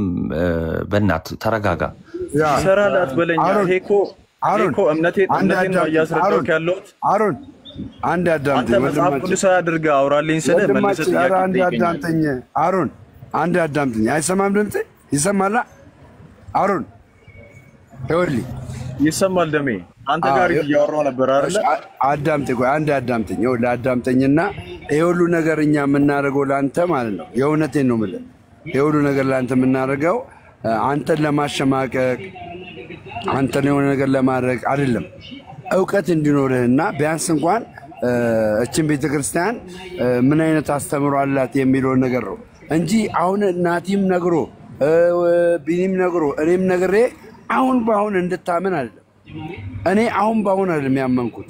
Speaker 2: በእናት ተረጋጋ።
Speaker 5: ይሰራል አትበለኝ። እኮ እምነቴን ነው እያስረዳሁህ ያለሁት።
Speaker 7: አሮን አንድ አዳምጠኝ።
Speaker 5: አንተ መጽሐፍ ቅዱሳዊ አድርገህ አውራልኝ ስለ መልሰህ ጥያቄ
Speaker 7: አዳምጠኝ። አሮን አንድ አዳምጠኝ። አይሰማም ድምጼ? ይሰማላ? አሮን ይኸውልህ
Speaker 5: ይሰማል ደሜ። አንተ ጋር እያወራሁ ነበር አይደል?
Speaker 7: አዳምጠኝ። ቆይ አንድ አዳምጠኝ። ይኸውልህ አዳምጠኝና ይሄ ሁሉ ነገር እኛ የምናደርገው ለአንተ ማለት ነው። የእውነቴን ነው የምልህ። ይሄ ሁሉ ነገር ለአንተ የምናደርገው አንተን ለማሸማቀቅ አንተን የሆነ ነገር ለማድረግ አይደለም። እውቀት እንዲኖርህና ቢያንስ እንኳን እችን ቤተክርስቲያን ምን አይነት አስተምሮ አላት የሚለውን ነገር ነው እንጂ አሁን ናቲም ነግሮ ቢኒም ነግሮ እኔም ነግሬ አሁን በአሁን እንድታምን አይደለም። እኔ አሁን በአሁን አይደለም ያመንኩት።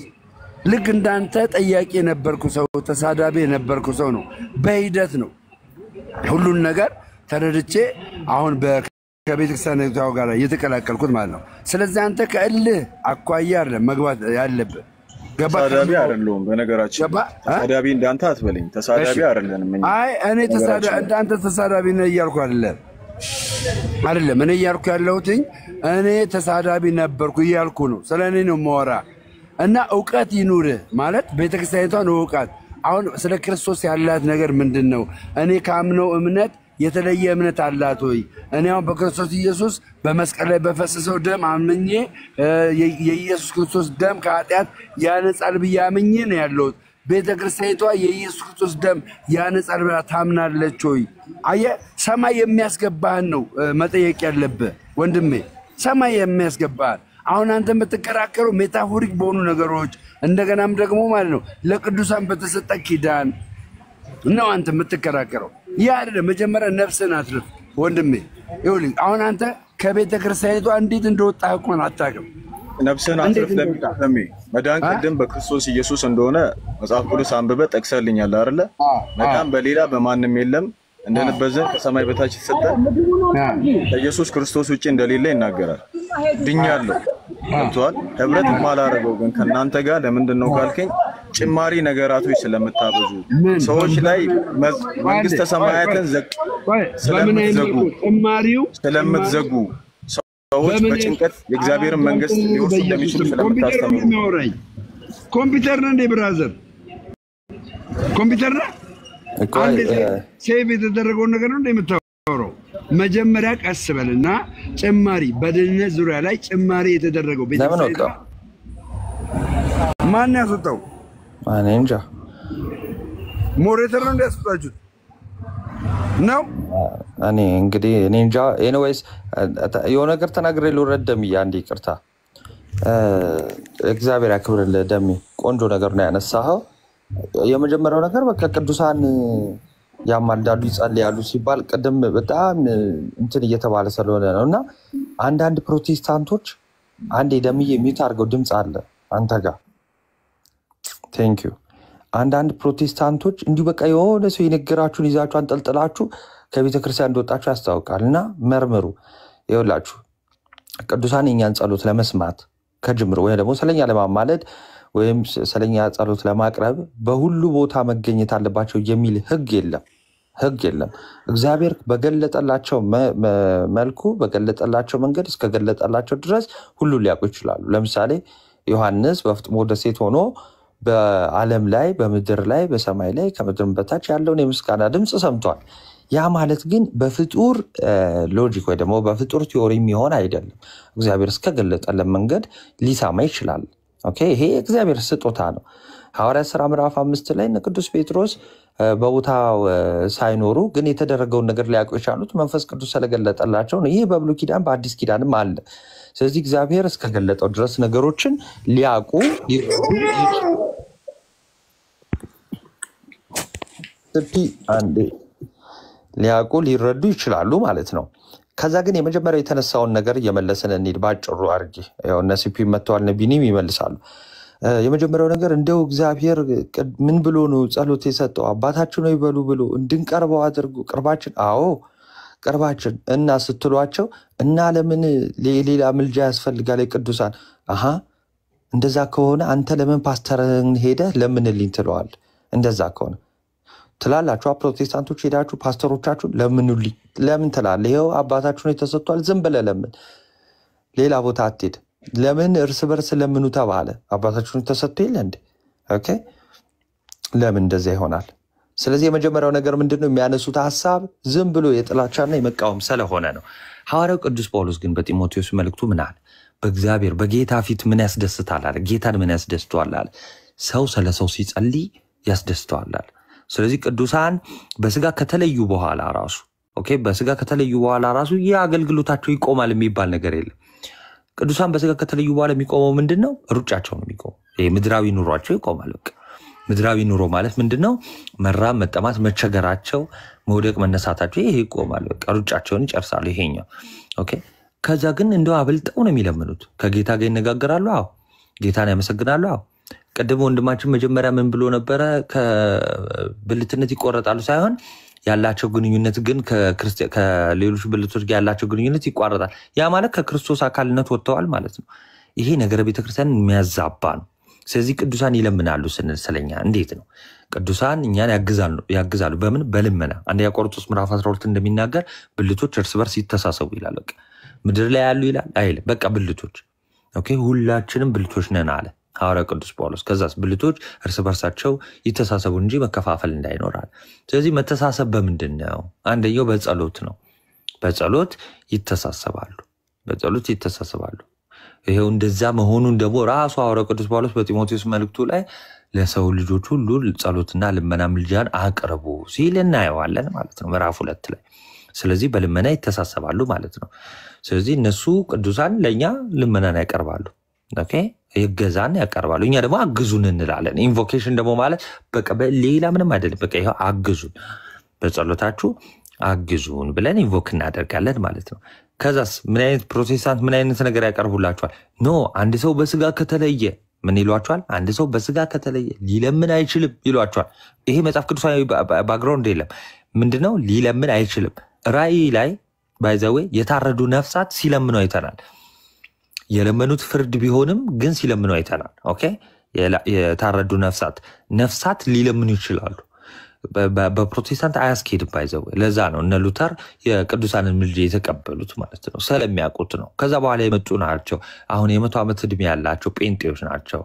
Speaker 7: ልክ እንዳንተ ጠያቂ የነበርኩ ሰው፣ ተሳዳቢ የነበርኩ ሰው ነው። በሂደት ነው ሁሉን ነገር ተረድቼ አሁን ከቤተክርስቲያን ጋር እየተቀላቀልኩት ማለት ነው። ስለዚህ አንተ ከእልህ አኳያ አይደለም መግባት ያለብህ።
Speaker 5: ተሳዳቢ አይደለሁም በነገራችን። ተሳዳቢ እንዳንተ አትበለኝ። ተሳዳቢ አይደለንም።
Speaker 7: አይ እኔ እንዳንተ ተሳዳቢ ነህ እያልኩ አይደለም። እኔ እያልኩ ያለሁትኝ እኔ ተሳዳቢ ነበርኩ እያልኩ ነው። ስለኔ ነው የማወራ። እና እውቀት ይኑርህ ማለት ቤተክርስቲያኒቷን እውቀት አሁን ስለ ክርስቶስ ያላት ነገር ምንድነው? እኔ ካምነው እምነት የተለየ እምነት አላት ወይ? እኔ አሁን በክርስቶስ ኢየሱስ በመስቀል ላይ በፈሰሰው ደም አምኜ የኢየሱስ ክርስቶስ ደም ከኃጢአት ያነጻል ብዬ አምኜ ነው ያለሁት። ቤተ ክርስቲያኒቷ የኢየሱስ ክርስቶስ ደም ያነጻል ብላ ታምናለች ወይ? አየህ፣ ሰማይ የሚያስገባህን ነው መጠየቅ ያለብህ ወንድሜ፣ ሰማይ የሚያስገባህን። አሁን አንተ የምትከራከረው ሜታፎሪክ በሆኑ ነገሮች እንደገናም ደግሞ ማለት ነው ለቅዱሳን በተሰጠ ኪዳን ነው አንተ የምትከራከረው። ያ አይደለም። መጀመሪያ ነፍስን አትርፍ ወንድሜ። ይኸውልህ አሁን አንተ ከቤተ ክርስቲያኒቷ እንዴት እንደወጣህ እኮ አታውቅም።
Speaker 5: ነፍስን አትርፍ ለሚ መዳን ቅድም በክርስቶስ ኢየሱስ እንደሆነ መጽሐፍ ቅዱስ አንብበ ጠቅሰልኛል አይደለ? መዳን በሌላ በማንም የለም እንደነበዘን ከሰማይ በታች ተሰጠ ከኢየሱስ ክርስቶስ ውጪ እንደሌለ ይናገራል። ድኛለሁ እንቷል ህብረት ማላረገው ግን ከናንተ ጋር ለምንድነው ካልከኝ ጭማሪ ነገራቶች ስለምታበዙ ሰዎች ላይ መንግስተ ሰማያትን ስለምትዘጉ ሰዎች በጭንቀት የእግዚአብሔርን መንግስት ሊወርሱ እንደሚችሉ ስለምታስተምሩ
Speaker 7: ኮምፒውተር ነው እንደ ብራዘር ኮምፒውተር ነው አንዴ ሴቭ የተደረገውን ነገር ነው እንደምታወራው። መጀመሪያ ቀስ በልና ጭማሪ በድህነት ዙሪያ ላይ ጭማሪ የተደረገው ቤተክርስቲያን ማን ያስወጣው?
Speaker 2: እኔ እንጃ።
Speaker 7: ሞሬተር ነው እንዲያስወጣችሁት ነው።
Speaker 2: እኔ እንግዲህ እኔ እንጃ። ኤኒዌይስ የሆነ ነገር ተናግሬ ልውረድ። ደምዬ አንዴ ይቅርታ። እግዚአብሔር ያክብርልህ ደሜ። ቆንጆ ነገር ነው ያነሳኸው። የመጀመሪያው ነገር በቃ ቅዱሳን ያማልዳሉ ይጸልያሉ ሲባል ቅድም በጣም እንትን እየተባለ ስለሆነ ነው። እና አንዳንድ ፕሮቴስታንቶች አንዴ ደምዬ ሚውት አድርገው ድምፅ አለ አንተ ጋር ቴንክ ዩ። አንዳንድ ፕሮቴስታንቶች እንዲሁ በቃ የሆነ ሰው የነገራችሁን ይዛችሁ አንጠልጥላችሁ ከቤተክርስቲያን እንደወጣችሁ ያስታውቃል። እና መርምሩ። ይኸውላችሁ ቅዱሳን የኛን ጸሎት ለመስማት ከጅምሩ ወይ ደግሞ ስለኛ ለማማለድ ወይም ስለኛ ጸሎት ለማቅረብ በሁሉ ቦታ መገኘት አለባቸው የሚል ህግ የለም። እግዚአብሔር በገለጠላቸው መልኩ በገለጠላቸው መንገድ እስከገለጠላቸው ድረስ ሁሉ ሊያውቁ ይችላሉ። ለምሳሌ ዮሐንስ በፍጥሞ ደሴት ሆኖ በዓለም ላይ በምድር ላይ በሰማይ ላይ ከምድር በታች ያለውን የምስጋና ድምፅ ሰምቷል። ያ ማለት ግን በፍጡር ሎጂክ ወይ ደግሞ በፍጡር ቲዮሪ የሚሆን አይደለም። እግዚአብሔር እስከገለጠለን መንገድ ሊሰማ ይችላል። ኦኬ፣ ይሄ እግዚአብሔር ስጦታ ነው። ሐዋርያት ሥራ ምዕራፍ 5 ላይ ቅዱስ ጴጥሮስ በቦታው ሳይኖሩ ግን የተደረገውን ነገር ሊያውቁ የቻሉት መንፈስ ቅዱስ ስለገለጠላቸው ነው። ይሄ በብሉይ ኪዳን በአዲስ ኪዳንም አለ። ስለዚህ እግዚአብሔር እስከገለጠው ድረስ ነገሮችን ሊያውቁ ሊረዱ ይችላሉ ማለት ነው። ከዛ ግን የመጀመሪያው የተነሳውን ነገር እየመለስን እንሂድ ባጭሩ አድርጌ። ያው እነ ሲፒ መጥተዋል፣ እነ ቢኒም ይመልሳሉ። የመጀመሪያው ነገር እንደው እግዚአብሔር ምን ብሎ ነው ጸሎት የሰጠው? አባታችን ነው ይበሉ ብሎ እንድንቀርበው አድርጉ። ቅርባችን፣ አዎ ቅርባችን እና ስትሏቸው እና ለምን ሌላ ምልጃ ያስፈልጋል? ቅዱሳን እንደዛ ከሆነ አንተ ለምን ፓስተርን ሄደህ ለምንልኝ ትለዋል? እንደዛ ከሆነ ትላላችሁ ፕሮቴስታንቶች ሄዳችሁ ፓስተሮቻችሁን ለምኑልኝ ለምን ትላለህ? ይኸው አባታችሁ ነው ተሰጥቷል፣ ዝም ብለህ ለምን፣ ሌላ ቦታ አትሄድ። ለምን እርስ በርስ ለምኑ ተባለ? አባታችሁ ነው ተሰጥቶ የለ እንዴ? ኦኬ፣ ለምን እንደዛ ይሆናል? ስለዚህ የመጀመሪያው ነገር ምንድነው? የሚያነሱት ሐሳብ ዝም ብሎ የጥላቻና የመቃወም ስለሆነ ነው። ሐዋርያው ቅዱስ ጳውሎስ ግን በጢሞቴዎስ መልእክቱ ምን አለ? በእግዚአብሔር በጌታ ፊት ምን ያስደስታል አለ? ጌታን ምን ያስደስተዋል አለ? ሰው ስለ ሰው ሲጸልይ ያስደስተዋል አለ። ስለዚህ ቅዱሳን በስጋ ከተለዩ በኋላ ራሱ በስጋ ከተለዩ በኋላ ራሱ የአገልግሎታቸው ይቆማል የሚባል ነገር የለም። ቅዱሳን በስጋ ከተለዩ በኋላ የሚቆመው ምንድነው? ሩጫቸው ነው የሚቆመው። ይሄ ምድራዊ ኑሯቸው ይቆማል። በቃ ምድራዊ ኑሮ ማለት ምንድነው? መራብ፣ መጠማት፣ መቸገራቸው፣ መውደቅ፣ መነሳታቸው ይሄ ይቆማል። በቃ ሩጫቸውን ይጨርሳሉ። ይሄኛው ከዛ ግን እንደው አብልጠው ነው የሚለምኑት። ከጌታ ጋር ይነጋገራሉ። አዎ ጌታን ያመሰግናሉ። አዎ ቀደም ወንድማችን መጀመሪያ ምን ብሎ ነበረ? ከብልትነት ይቆረጣሉ ሳይሆን ያላቸው ግንኙነት ግን ከሌሎች ብልቶች ጋር ያላቸው ግንኙነት ይቋረጣል። ያ ማለት ከክርስቶስ አካልነት ወጥተዋል ማለት ነው። ይሄ ነገረ ቤተክርስቲያን የሚያዛባ ነው። ስለዚህ ቅዱሳን ይለምናሉ ስንል ስለኛ እንዴት ነው? ቅዱሳን እኛን ያግዛሉ። በምን? በልመና። አንደኛ ቆሮንቶስ ምዕራፍ 12 እንደሚናገር ብልቶች እርስ በርስ ይተሳሰቡ ይላል። በቃ ምድር ላይ ያሉ ይላል አይልም። በቃ ብልቶች ሁላችንም ብልቶች ነን አለ። ሐዋርያው ቅዱስ ጳውሎስ። ከዛስ ብልቶች እርስ በርሳቸው ይተሳሰቡ እንጂ መከፋፈል እንዳይኖራል። ስለዚህ መተሳሰብ በምንድን ነው? አንደኛው በጸሎት ነው። በጸሎት ይተሳሰባሉ። ይሄው እንደዛ መሆኑን ደግሞ ራሱ ሐዋርያው ቅዱስ ጳውሎስ በጢሞቴዎስ መልእክቱ ላይ ለሰው ልጆች ሁሉ ጸሎትና ልመና ምልጃን አቅርቡ ሲል እናየዋለን ማለት ነው ምዕራፍ 2 ላይ። ስለዚህ በልመና ይተሳሰባሉ ማለት ነው። ስለዚህ እነሱ ቅዱሳን ለኛ ልመናን ያቀርባሉ። ኦኬ ይገዛን ያቀርባሉ። እኛ ደግሞ አግዙን እንላለን። ኢንቮኬሽን ደግሞ ማለት በቃ ሌላ ምንም አይደለም። በቃ ይሄው አግዙን፣ በጸሎታችሁ አግዙን ብለን ኢንቮክ እናደርጋለን ማለት ነው። ከዛስ ምን አይነት ፕሮቴስታንት ምን አይነት ነገር ያቀርቡላችኋል? ኖ አንድ ሰው በስጋ ከተለየ ምን ይሏችኋል? አንድ ሰው በስጋ ከተለየ ሊለምን አይችልም ይሏችኋል። ይሄ መጽሐፍ ቅዱሳዊ ባክግራውንድ የለም። ምንድነው ሊለምን አይችልም? ራእይ ላይ ባይዘዌ የታረዱ ነፍሳት ሲለምኑ አይተናል። የለመኑት ፍርድ ቢሆንም ግን ሲለምኑ አይተናል። ኦኬ የታረዱ ነፍሳት ሊለምኑ ይችላሉ። በፕሮቴስታንት አያስኬድም ባይዘዌ። ለዛ ነው እነ ሉተር የቅዱሳንን ምልጃ የተቀበሉት ማለት ነው፣ ስለሚያውቁት ነው። ከዛ በኋላ የመጡ ናቸው። አሁን የ100 ዓመት ዕድሜ ያላቸው ጴንጤዎች ናቸው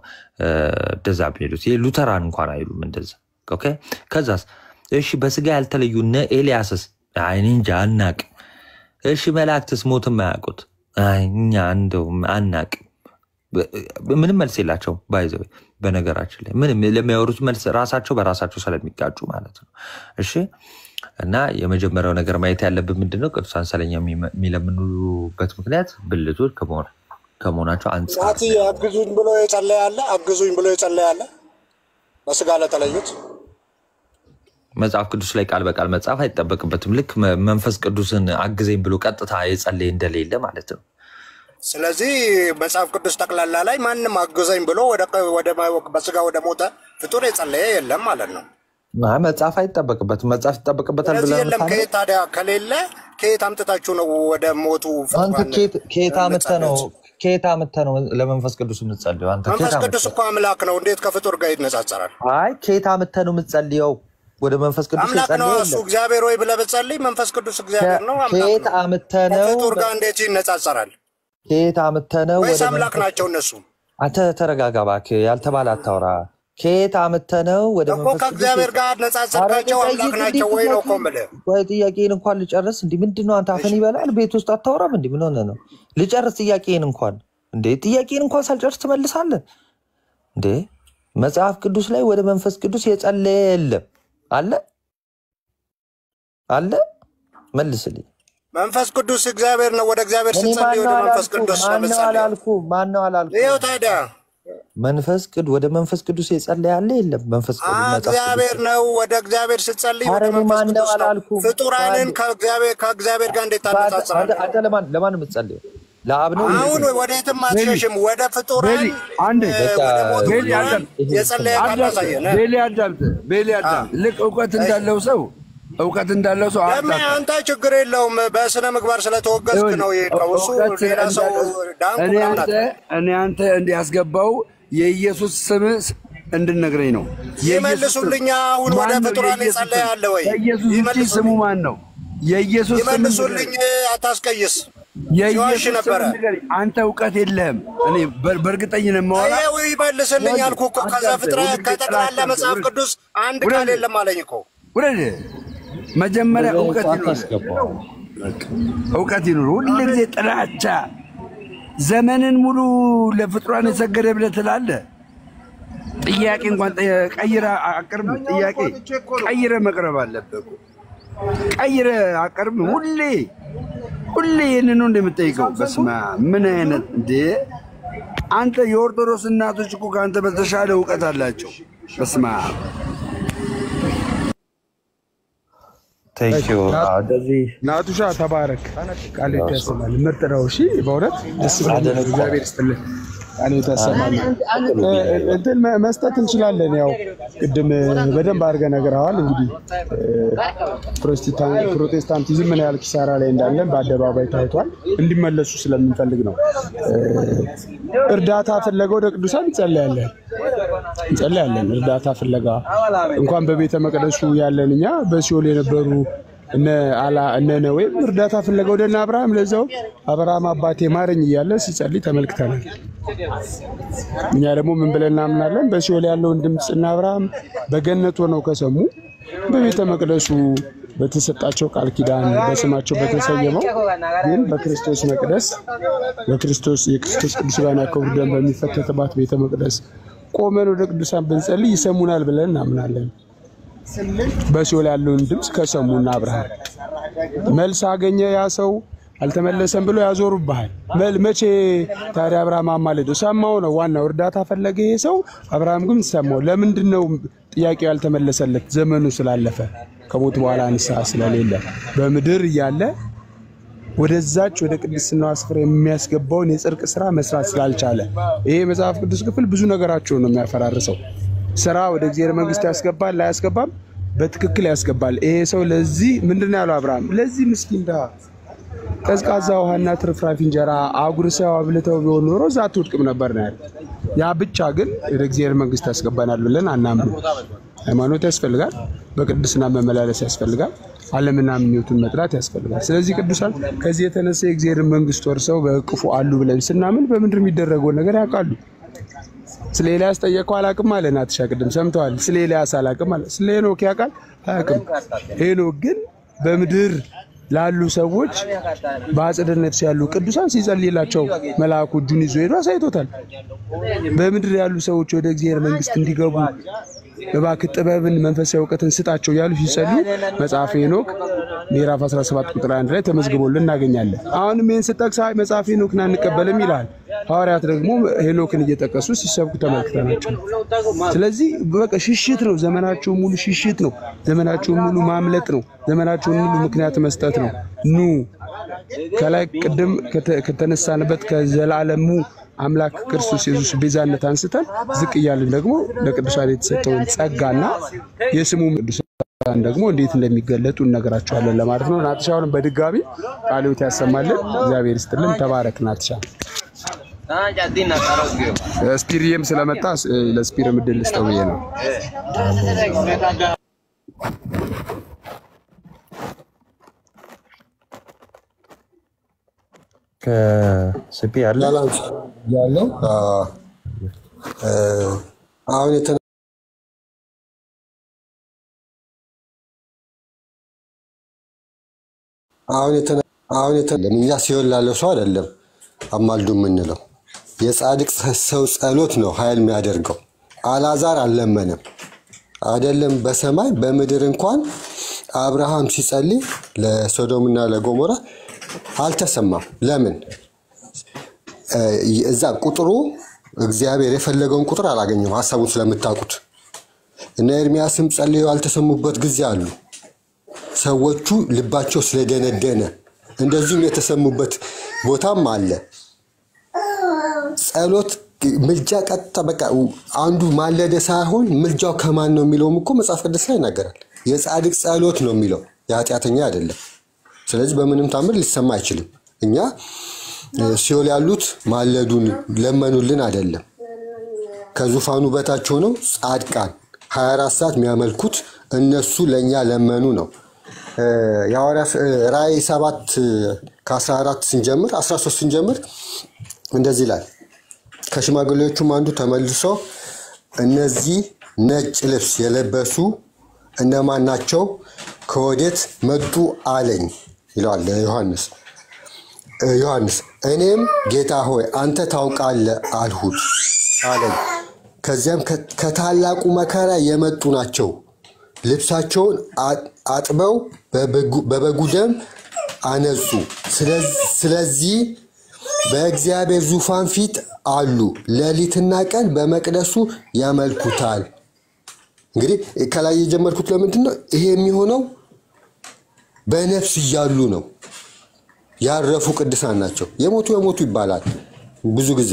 Speaker 2: እንደዛ የሚሉት። ሉተራን እንኳን አይሉም እንደዛ። ኦኬ ከዛስ እሺ በስጋ ያልተለዩ እነ ኤልያስስ አይኔ እንጃ አናቅም። እሺ መላእክትስ ሞት የማያውቁት እኛ እንደው አናቅም። ምንም መልስ የላቸውም ባይዘው። በነገራችን ላይ ምንም ለሚያወሩት መልስ ራሳቸው በራሳቸው ስለሚጋጩ ማለት ነው። እሺ እና የመጀመሪያው ነገር ማየት ያለብን ምንድነው? ቅዱሳን ስለኛ የሚለምኑበት ምክንያት ብልቶች ከመሆናቸው አንፃር
Speaker 1: አግዙኝ ብሎ የጸለያለ በስጋ ለተለዩት
Speaker 2: መጽሐፍ ቅዱስ ላይ ቃል በቃል መጽሐፍ አይጠበቅበትም። ልክ መንፈስ ቅዱስን አግዘኝ ብሎ ቀጥታ የጸለየ እንደሌለ ማለት ነው።
Speaker 1: ስለዚህ መጽሐፍ ቅዱስ ጠቅላላ ላይ ማንም አግዘኝ ብሎ ወደ በስጋ ወደ ሞተ ፍጡር የጸለየ የለም ማለት ነው።
Speaker 2: መጽሐፍ አይጠበቅበትም። መጽሐፍ ይጠበቅበታል ብለን
Speaker 1: የለም። ታዲያ ከሌለ ከየት አምጥታችሁ ነው ወደ ሞቱ ፍጡራን? ከየት አምጥተህ ነው ለመንፈስ ቅዱስ የምትጸልየው? መንፈስ ቅዱስ እኮ አምላክ ነው። እንዴት ከፍጡር ጋር ይነጻጸራል?
Speaker 2: ከየት አምጥተህ ነው የምትጸልየው? ወደ መንፈስ ቅዱስ
Speaker 1: አምላክ ነው እሱ። እግዚአብሔር ወይ ብለህ ብትጸልይ መንፈስ ቅዱስ እግዚአብሔር ነው፣ አምላክ ነው።
Speaker 2: ከየት አምጥተህ ነው?
Speaker 1: ከፍጡር ጋር እንዴት ይነጻጸራል?
Speaker 2: ከየት አምጥተህ ነው?
Speaker 1: ወይስ አምላክ ናቸው እነሱ?
Speaker 2: አንተ ተረጋጋ እባክህ፣ ያልተባለ አታውራ። ከየት አምጥተህ ነው ወደ መንፈስ ቅዱስ?
Speaker 1: ከእግዚአብሔር ጋር ነጻጸርካቸው አምላክ ናቸው ወይ ነው እኮ የምልህ።
Speaker 2: ወይ ጥያቄን እንኳን ልጨርስ። እንዴ ምንድነው አንተ አፈን ይበላል? ቤት ውስጥ አታውራም እንዴ? ምን ሆነ ነው? ልጨርስ ጥያቄን እንኳን። እንዴ ጥያቄን እንኳን ሳልጨርስ ትመልሳለህ እንዴ? መጽሐፍ ቅዱስ ላይ ወደ መንፈስ ቅዱስ የጸለየ የለም አለ መልስልኝ።
Speaker 1: መንፈስ ቅዱስ እግዚአብሔር ነው። ወደ እግዚአብሔር ስትጸልይ ወደ መንፈስ ቅዱስ
Speaker 2: ማነው አላልኩም?
Speaker 1: ይኸው ታዲያ
Speaker 2: ወደ መንፈስ ቅዱስ የጸለየ አለ የለም? መንፈስ ቅዱስ
Speaker 1: እግዚአብሔር ነው። ወደ እግዚአብሔር ስትጸልይ ወደ መንፈስ ቅዱስ ነው። ፍጡራንን ከእግዚአብሔር ጋር እንዴት ታነጻጽራለህ?
Speaker 2: አንተ ለማን የምትጸልየው? ለአብ ነው?
Speaker 1: አሁን ወዴትም አትሸሽም። ወደ ፍጡራን የጸለየ ካላሳየን
Speaker 7: ቤሊ አዳም ልክ እውቀት እንዳለው ሰው
Speaker 1: አንተ ችግር የለውም። በስነ ምግባር ስለተወገዝክ ነው የቀውሱ ሌላ ሰው
Speaker 7: እኔ አንተ እንዲያስገባው የኢየሱስ ስም እንድነግረኝ ነው።
Speaker 1: ይመልሱልኛ። አሁን ወደ ፍጡራን የጸለያለ ወይ?
Speaker 7: የኢየሱስ ስሙ ማን ነው? የኢየሱስ ስም
Speaker 1: ይመልሱልኝ። አታስቀይስ።
Speaker 7: የኢየሱስ ነገር አንተ እውቀት የለህም። እኔ በእርግጠኝነት ማወራ
Speaker 1: ይመልስልኝ አልኩህ እኮ። ከዛ ፍጥረት ከጠቅላላ መጽሐፍ ቅዱስ አንድ ቃል የለም አለኝ እኮ።
Speaker 7: መጀመሪያ እውቀት ይኑር። ሁሉ ጊዜ ጥላቻ ዘመንን ሙሉ ለፍጥሯን የሰገደ ብለህ ትላለህ። ጥያቄ እንኳን ቀይረ አቅርብ። ጥያቄ ቀይረ መቅረብ አለበት። ቀይረ አቅርብ። ሁሌ ይህንን ነው እንደምጠይቀው። በስመ አብ ምን አይነት እንዴ! አንተ የኦርቶዶክስ እናቶች እኮ ከአንተ በተሻለ እውቀት አላቸው። በስመ አብ ናቱሻ ተባረክ። ቃል ይተሰማል። ምርጥ ነው። እሺ በእውነት ደስ ይላል። እግዚአብሔር ይስጥልህ። ቃል ይተሰማል። እንትን መስጠት እንችላለን። ያው ቅድም በደንብ አድርገህ ነግረኸዋል። እንግዲህ ፕሮቴስታንቲዝም ምን ያህል ኪሳራ ላይ እንዳለን በአደባባይ ታይቷል። እንዲመለሱ ስለምንፈልግ ነው። እርዳታ ፍለጋ ወደ ቅዱሳን እንጸልያለን። እርዳታ ፍለጋ እንኳን በቤተ መቅደሱ ያለን እኛ በሲኦል የነበሩ
Speaker 8: እነ ነዌም እርዳታ ፍለጋ ወደ አብርሃም ለዛው አብርሃም አባቴ ማረኝ እያለ ሲጸልይ ተመልክተናል። እኛ ደግሞ ምን ብለን እናምናለን? በሲኦል ያለውን ድምጽ እና አብርሃም በገነት ሆነው ከሰሙ በቤተ መቅደሱ በተሰጣቸው ቃል ኪዳን በስማቸው በተሰየመው ግን በክርስቶስ መቅደስ የክርስቶስ ቅዱስ ሥጋና ክቡር ደም በሚፈተትባት ቤተ መቅደስ ቆመን ወደ ቅዱሳን ብንጸልይ ይሰሙናል ብለን እናምናለን። በሲኦል ያለውን ድምጽ ከሰሙና አብርሃም መልስ አገኘ ያ ሰው አልተመለሰም ብሎ ያዞሩብሃል። መቼ ታዲያ አብርሃም አማለደው? ሰማው ነው ዋናው። እርዳታ ፈለገ ይሄ ሰው። አብርሃም ግን ሰማው። ለምንድነው ጥያቄው ያልተመለሰለት? ዘመኑ ስላለፈ ከሞት በኋላ ንስሐ ስለሌለ በምድር እያለ ወደዛች ወደ ቅድስናው ስፍራ የሚያስገባውን የጽድቅ ስራ መስራት ስላልቻለ ይሄ መጽሐፍ ቅዱስ ክፍል ብዙ ነገራቸው ነው የሚያፈራርሰው። ስራ ወደ እግዚአብሔር መንግስት ያስገባል አያስገባም? በትክክል ያስገባል። ይሄ ሰው ለዚህ ምንድነው ያለው አብርሃም? ለዚህ ምስኪን ዳ ቀዝቃዛ ውሃና ትርፍራፊ እንጀራ አጉርሰው አብልተው ቢሆን ኖሮ እዛ አትወድቅም ነበር ነው ያለው። ያ ብቻ ግን ወደ እግዚአብሔር መንግስት ያስገባናል ብለን አናምንም። ሃይማኖት ያስፈልጋል፣ በቅድስና መመላለስ ያስፈልጋል፣ ዓለምና ምኞቱን መጥራት ያስፈልጋል። ስለዚህ ቅዱሳን ከዚህ የተነሳ የእግዚአብሔር መንግስት ወርሰው በእቅፉ አሉ ብለን ስናምን በምድር የሚደረገው ነገር ያውቃሉ። ስለ ኤልያስ ጠየቀው አላቅም አለ ናትሻ ቅድም ሰምተዋል። ስለ ኤልያስ አላቅም አለ። ስለ ሄኖክ ያውቃል አያውቅም። ሄኖክ ግን በምድር ላሉ ሰዎች በአጽድነት ያሉ ቅዱሳን ሲጸልይላቸው መልአኩ እጁን ይዞ ሄዶ አሳይቶታል። በምድር ያሉ ሰዎች ወደ እግዚአብሔር መንግስት እንዲገቡ በባክህ ጥበብን መንፈሳዊ ዕውቀትን ስጣቸው ያሉ ሲጸልዩ መጽሐፈ ሄኖክ ምዕራፍ 17 ቁጥር 1 ላይ ተመዝግቦልን እናገኛለን። አሁንም ይህን ስጠቅስ መጽሐፈ ሄኖክን አንቀበልም ይላል። ሐዋርያት ደግሞ ሄኖክን እየጠቀሱ ሲሰብኩ ተመልክተናቸው። ስለዚህ በቃ ሽሽት ነው፣ ዘመናቸው ሙሉ ሽሽት ነው፣ ዘመናቸው ሙሉ ማምለጥ ነው፣ ዘመናቸው ሙሉ ምክንያት መስጠት ነው። ኑ ከላይ ቅድም ከተነሳንበት ከዘላለሙ አምላክ ክርስቶስ ኢየሱስ ቤዛነት አንስተን ዝቅ እያልን ደግሞ ለቅዱሳን የተሰጠውን ጸጋና የስሙ ቅዱሳን ደግሞ እንዴት እንደሚገለጡ እነግራቸዋለን ለማለት ነው። ናትሻውን በድጋሚ ቃልዎት ያሰማልን። እግዚአብሔር ይስጥልን። ተባረክ ናትሻ። ስፒሪየም ስለመጣ ለስፒሪየም እድል ልስጠው ብዬ ነው።
Speaker 2: ከስፒ ያለው
Speaker 3: አሁን እኛ ሲሆን ላለው ሰው አይደለም አማልዱ የምንለው የጻድቅ ሰው ጸሎት ነው ኃይል የሚያደርገው። አልዓዛር አልለመነም አይደለም በሰማይ በምድር እንኳን አብርሃም ሲጸልይ ለሶዶምና ለጎሞራ አልተሰማም። ለምን? እዛ ቁጥሩ እግዚአብሔር የፈለገውን ቁጥር አላገኘም። ሐሳቡን ስለምታውቁት እና ኤርሚያስም ጸልየው አልተሰሙበት ጊዜ አሉ። ሰዎቹ ልባቸው ስለደነደነ እንደዚህም የተሰሙበት ቦታም አለ። ጸሎት ምልጃ ቀጥታ በቃ አንዱ ማለደ ሳይሆን ምልጃው ከማን ነው የሚለውም እኮ መጽሐፍ ቅዱስ ላይ ይናገራል። የጻድቅ ጸሎት ነው የሚለው የኃጢአተኛ አይደለም። ስለዚህ በምንም ታምር ሊሰማ አይችልም። እኛ ሲኦል ያሉት ማለዱን ለመኑልን አይደለም። ከዙፋኑ በታች ሆነው ጻድቃን 24 ሰዓት የሚያመልኩት እነሱ ለኛ ለመኑ ነው። የሐዋርያት ራእይ 7 ከ14 ስንጀምር 13 ስንጀምር እንደዚህ ይላል። ከሽማግሌዎቹም አንዱ ተመልሶ እነዚህ ነጭ ልብስ የለበሱ እነማን ናቸው? ከወዴት መጡ አለኝ ይላል ዮሐንስ። እኔም ጌታ ሆይ አንተ ታውቃለህ አልሁት አለኝ። ከዚያም ከታላቁ መከራ የመጡ ናቸው፣ ልብሳቸውን አጥበው በበጉ ደም አነጹ። ስለዚህ በእግዚአብሔር ዙፋን ፊት አሉ፣ ሌሊትና ቀን በመቅደሱ ያመልኩታል። እንግዲህ ከላይ የጀመርኩት ለምንድን ነው? ይሄ የሚሆነው በነፍስ እያሉ ነው። ያረፉ ቅዱሳን ናቸው። የሞቱ ይባላል ብዙ ጊዜ።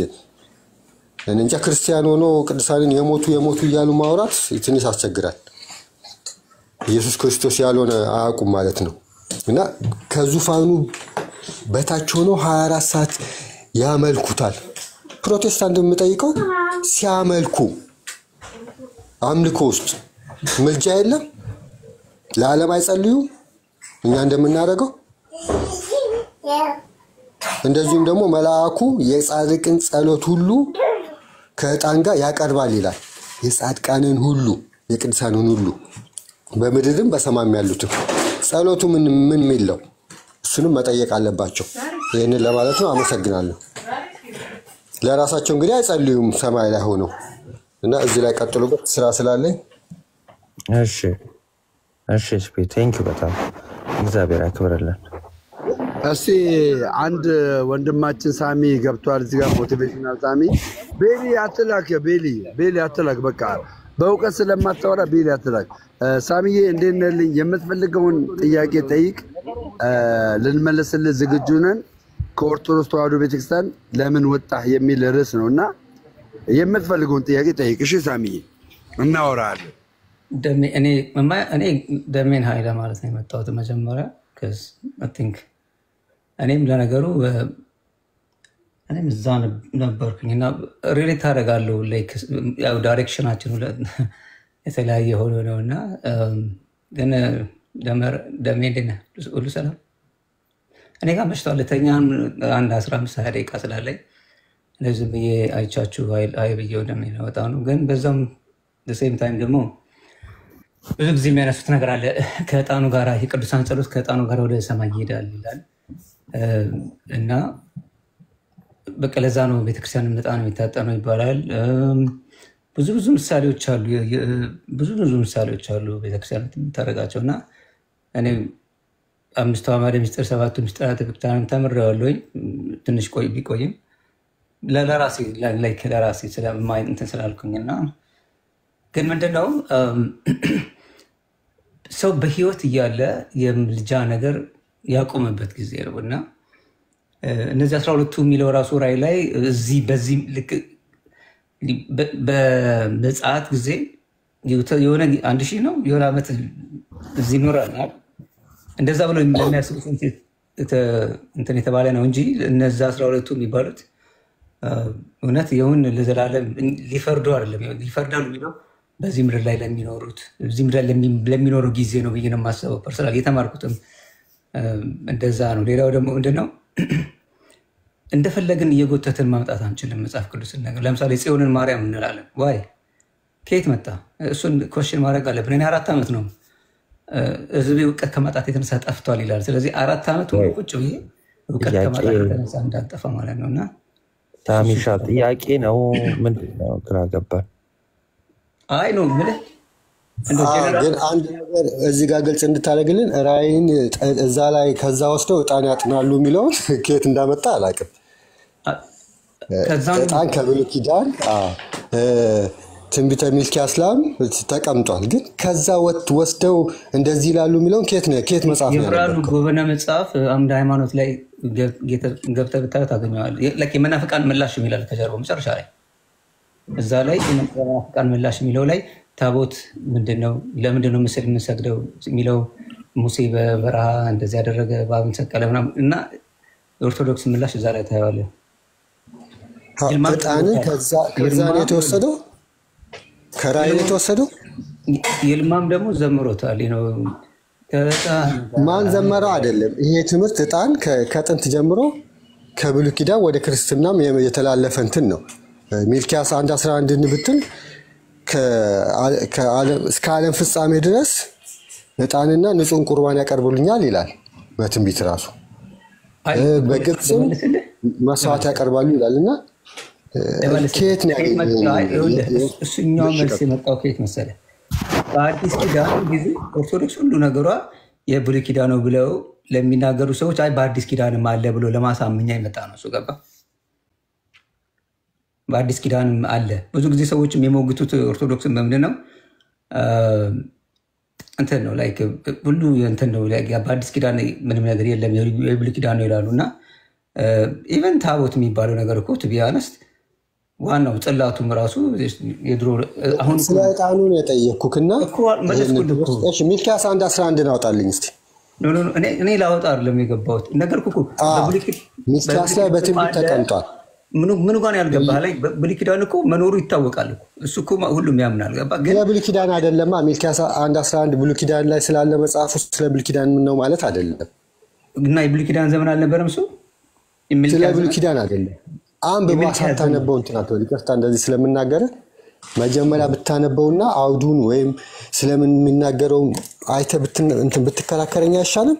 Speaker 3: እንጃ ክርስቲያን ሆኖ ቅዱሳንን የሞቱ እያሉ ማውራት ትንሽ ያስቸግራል። ኢየሱስ ክርስቶስ ያልሆነ አያውቁም ማለት ነው። እና ከዙፋኑ በታች ሆኖ 24 ሰዓት ያመልኩታል። ፕሮቴስታንት የምጠይቀው ሲያመልኩ አምልኮ ውስጥ ምልጃ የለም? ለዓለም አይጸልዩ? እኛ እንደምናደርገው እንደዚሁም ደግሞ መልአኩ የጻድቅን ጸሎት ሁሉ ከዕጣን ጋር ያቀርባል ይላል። የጻድቃንን ሁሉ የቅዱሳንን ሁሉ በምድርም በሰማይም ያሉትን ጸሎቱ ምን ሚለው እሱንም መጠየቅ አለባቸው። ይሄንን ለማለት ነው። አመሰግናለሁ። ለራሳቸው እንግዲህ አይጸልዩም ሰማይ ላይ ሆነው እና እዚህ ላይ ቀጥሉበት ስራ ስላለኝ።
Speaker 2: እሺ ስፒ ቴንክ ዩ በጣም እግዚአብሔር ያክብርልን።
Speaker 7: እስቲ አንድ ወንድማችን ሳሚ ገብቷል እዚህ ጋር ሞቲቬሽናል ሳሚ ቤሊ አትላክ ቤሊ አትላክ በቃ በእውቀት ስለማታወራ ቤሊ አትላክ። ሳሚዬ እንዴት ነህ? የምትፈልገውን ጥያቄ ጠይቅ ልንመልስልህ ዝግጁ ነን። ከኦርቶዶክስ ተዋሕዶ ቤተክርስቲያን ለምን ወጣህ የሚል ርዕስ ነውና የምትፈልገውን ጥያቄ ጠይቅ። እሺ ሳሚዬ እናወራለን።
Speaker 4: እኔ ደሜን ኃይለ ማለት ነው የመጣሁት መጀመሪያ እኔም ለነገሩ እኔም እዛ ነበርኩኝ እና ሪሌት አደርጋለሁ። ያው ዳይሬክሽናችን የተለያየ ሆኖ ነው እና ግን ደሜ እንዴት ነህ? ሁሉ ሰላም? እኔ ጋር መሽቷል። ልተኛም አንድ 15-20 ደቂቃ ስላለኝ ዝም ብዬ አይቻችሁ አይ ብዬ ወደሚል ወጣሁ ነው። ግን በዛም ሴም ታይም ደግሞ ብዙ ጊዜ የሚያነሱት ነገር አለ ከዕጣኑ ጋር የቅዱሳን ጸሎት ከዕጣኑ ጋር ወደ ሰማይ ይሄዳል ይላል እና በቃ ለዛ ነው ቤተክርስቲያን ዕጣን የሚታጠነው ይባላል። ብዙ ምሳሌዎች አሉ። ብዙ ምሳሌዎች አሉ ቤተክርስቲያን የምታደርጋቸው እና እኔ 5 አዕማደ ምስጢር 7 ምስጢራተ ቤተክርስቲያን ተምሬዋለሁኝ። ትንሽ ቢቆይም ለራሴ እንትን ስላልኩኝና ግን ምንድነው ሰው በህይወት እያለ የምልጃ ነገር ያቆመበት ጊዜ ነው እና እነዚህ 12ቱ የሚለው ራሱ ራእይ ላይ እዚህ በዚህ ልክ በመጽአት ጊዜ የሆነ 1000 ነው የሆነ ዓመት እዚህ ይኖራል እንደዛ ብሎ የሚያስቡት እንትን የተባለ ነው እንጂ እነዛ 12ቱ የሚባሉት እውነት የሆነ ለዘላለም ሊፈርዱ አይደለም። ሊፈርዳሉ የሚለው በዚህ ምድር ላይ ለሚኖሩት እዚህ ምድር ላይ ለሚኖረው ጊዜ ነው ብዬ ነው የማስበው። ፐርሰናል የተማርኩትም እንደዛ ነው። ሌላው ደግሞ ምንድነው እንደፈለግን እየጎተትን ማምጣት አንችልም መጽሐፍ ቅዱስን ነገር። ለምሳሌ ጽዮንን ማርያም እንላለን። ዋይ ከየት መጣ? እሱን ኮሽን ማድረግ አለብን። እኔ 4 ዓመት ነው ህዝቤ እውቀት ከማጣት የተነሳ ጠፍቷል ይላል። ስለዚህ 4 ዓመት ቁጭ ብዬ እውቀት ከማጣት የተነሳ እንዳጠፋ ማለት ነውና
Speaker 2: ታሚሻ ጥያቄ ነው። ምንድነው ግራ ገባን።
Speaker 3: አይ ነው ማለት ግን አንድ ነገር እዚህ ጋር ግልጽ እንድታደርግልን ራእይን እዛ ላይ ከዛ ወስደው ዕጣን ያጥናሉ የሚለው ከየት እንዳመጣ አላውቅም። ዕጣን ከብሉይ ኪዳን ትንቢተ ሚልክያስ ላይ ተቀምጧል። ግን ከዛ ወስደው እንደዚህ ይላሉ የሚለው ከየት መጽሐፍ ነው
Speaker 4: የብርሃኑ ጎበና መጽሐፍ አምደ ሃይማኖት ላይ ገብተህ ብታየው ታገኘዋለህ። የመናፍቃን ምላሽ የሚላል ከጀርባው መጨረሻ ላይ እዛ ላይ የመናፍቃን ምላሽ የሚለው ላይ ታቦት ምንድነው ለምንድነው ምስል የምንሰግደው የሚለው ሙሴ በበረሃ እንደዚህ ያደረገ እባብን ሰቀለ ምናምን እና የኦርቶዶክስ ምላሽ እዛ ላይ ታየዋለህ።
Speaker 3: ዕጣን ከዛ ነው የተወሰደው ከራእይ ነው የተወሰደው።
Speaker 4: ይልማም ደግሞ ዘምሮታል ነው
Speaker 3: ማን ዘመረው አይደለም። ይሄ ትምህርት ዕጣን ከጥንት ጀምሮ ከብሉይ ኪዳን ወደ ክርስትናም የተላለፈ እንትን ነው። ሚልክያስ 1:11 ብትል እስከ ዓለም ፍጻሜ ድረስ ዕጣንና ንጹህን ቁርባን ያቀርቡልኛል ይላል በትንቢት ራሱ። በግብፅ መስዋዕት ያቀርባሉ ይላልና ከየት ነው ያገኘው?
Speaker 4: እሱኛው መልስ የመጣው ከየት መሰለህ? በአዲስ ኪዳን ጊዜ ኦርቶዶክስ ሁሉ ነገሯ የብሉይ ኪዳን ነው ብለው ለሚናገሩ ሰዎች አይ በአዲስ ኪዳንም አለ ብሎ ለማሳመኛ ይመጣ ነው። እሱ ገባ። በአዲስ ኪዳንም አለ። ብዙ ጊዜ ሰዎችም የሞግቱት ኦርቶዶክስን በምንድን ነው እንትን ነው ላይክ ሁሉ እንትን ነው ላይክ በአዲስ ኪዳን ምንም ነገር የለም የብሉይ ኪዳን ነው ይላሉና ኢቨን ታቦት የሚባለው ነገር እኮ ቱ ቢ ኦነስት ዋናው ጽላቱም ራሱ የድሮ አሁን
Speaker 3: ስለ ዕጣኑ ነው የጠየቅኩህና እሺ ሚልክያስ 1:11 አውጣልኝ እስቲ።
Speaker 4: እኔ ላወጣ አይደለም የገባሁት ነገርኩህ እኮ
Speaker 3: ሚልክያስ ላይ በትንቢት ተቀምጧል።
Speaker 4: ምኑ ጋር ያልገባህ ላይ ብሉይ ኪዳን እኮ መኖሩ ይታወቃል እኮ እሱ እኮ ሁሉም ያምናል። ገባ ግን
Speaker 3: ብሉይ ኪዳን አይደለም ሚልክያስ 1:11 ብሉይ ኪዳን ላይ ስላለ መጽሐፍ ውስጥ ስለ ብሉይ ኪዳን ነው ማለት አይደለም።
Speaker 4: እና የብሉይ ኪዳን ዘመን አልነበረም እሱ
Speaker 3: ስለ ብሉይ ኪዳን አይደለም። አንብባ ሳታነበው እንትን አትበል። ይቅርታ እንደዚህ ስለምናገር መጀመሪያ ብታነበውና አውዱን ወይም ስለምን የሚናገረው አይተህ እንትን ብትከራከረኛ አይሻልም?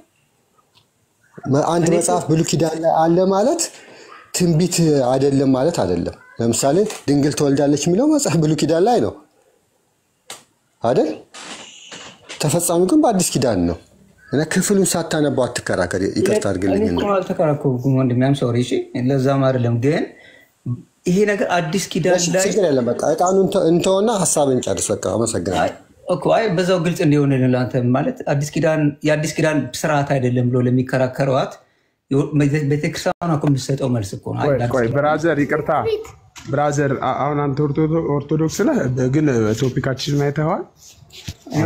Speaker 3: አንድ መጽሐፍ ብሉይ ኪዳን ላይ አለ ማለት ትንቢት አይደለም ማለት አይደለም። ለምሳሌ ድንግል ተወልዳለች የሚለው መጽሐፍ ብሉይ ኪዳን ላይ ነው አይደል? ተፈጻሚው ግን በአዲስ ኪዳን ነው። እና ክፍሉን ሳታነበው አትከራከር። ይቅርታ አድርግልኝ
Speaker 4: ነው አልተከራከርኩም ወንድሜ አም ሶሪ። እሺ ለዛም አይደለም ግን ይሄ ነገር አዲስ ኪዳን ላይ
Speaker 3: ችግር የለም። በቃ እጣኑን እንተውና ሐሳብን ጨርስ። በቃ አመሰግናለሁ
Speaker 4: እኮ አይ በዛው ግልጽ እንዲሆን ለአንተ ማለት አዲስ ኪዳን የአዲስ ኪዳን ስርዓት አይደለም ብሎ ለሚከራከረዋት ቤተክርስቲያኗ እኮ የምትሰጠው መልስ እኮ ነው።
Speaker 8: ቆይ ብራዘር ይቅርታ ብራዘር፣ አሁን አንተ ኦርቶዶክስ ነህ ግን ቶፒካችንን አይተኸዋል?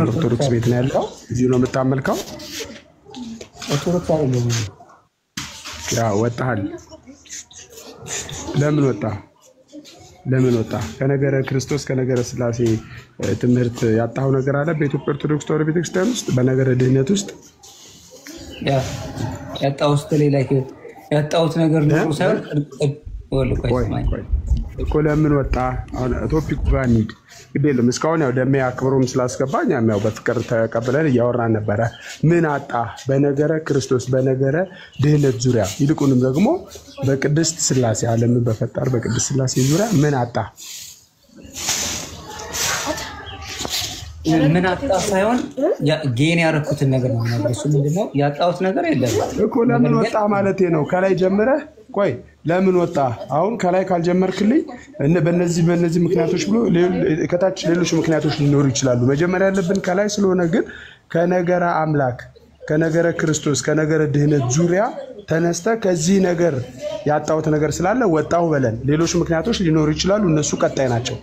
Speaker 8: ኦርቶዶክስ ቤት ነው ያለው። እዚሁ ነው የምታመልከው?
Speaker 4: ኦርቶዶክስ አይደለም።
Speaker 8: ያ ወጣሃል። ለምን ወጣ? ለምን ወጣ? ከነገረ ክርስቶስ ከነገረ ስላሴ ትምህርት ያጣው ነገር አለ በኢትዮጵያ ኦርቶዶክስ ተዋሕዶ ቤተክርስቲያን ውስጥ በነገረ ድህነት ውስጥ
Speaker 4: ያጣውት ሌላ ያጣውት ነገር ነው ሳይሆን
Speaker 8: እኮ ለምን ወጣ? አሁን ቶፒኩ ጋር እንሂድ። ግድ የለም እስካሁን ያው ደሜ አክብሮም ስላስገባኝ ያው በፍቅር ተቀብለን እያወራን ነበረ። ምን አጣ በነገረ ክርስቶስ በነገረ ድህነት ዙሪያ ይልቁንም ደግሞ በቅድስት ስላሴ ዓለምን በፈጣር በቅድስት ስላሴ ዙሪያ ምን አጣ?
Speaker 4: ምን አጣ ሳይሆን ጌን ያረኩትን ነገር ነው ማለት እሱ ምንድነው ያጣውት ነገር የለም
Speaker 8: እኮ ለምን ወጣ ማለቴ ነው። ከላይ ጀምረህ ቆይ ለምን ወጣ? አሁን ከላይ ካልጀመርክልኝ በእነዚህ ምክንያቶች ብሎ ከታች ሌሎች ምክንያቶች ሊኖሩ ይችላሉ። መጀመሪያ ያለብን ከላይ ስለሆነ ግን ከነገረ አምላክ ከነገረ ክርስቶስ ከነገረ ድህነት ዙሪያ ተነስተ ከዚህ ነገር ያጣውት ነገር ስላለ ወጣው በለን። ሌሎች ምክንያቶች ሊኖሩ ይችላሉ፣ እነሱ ቀጣይ ናቸው።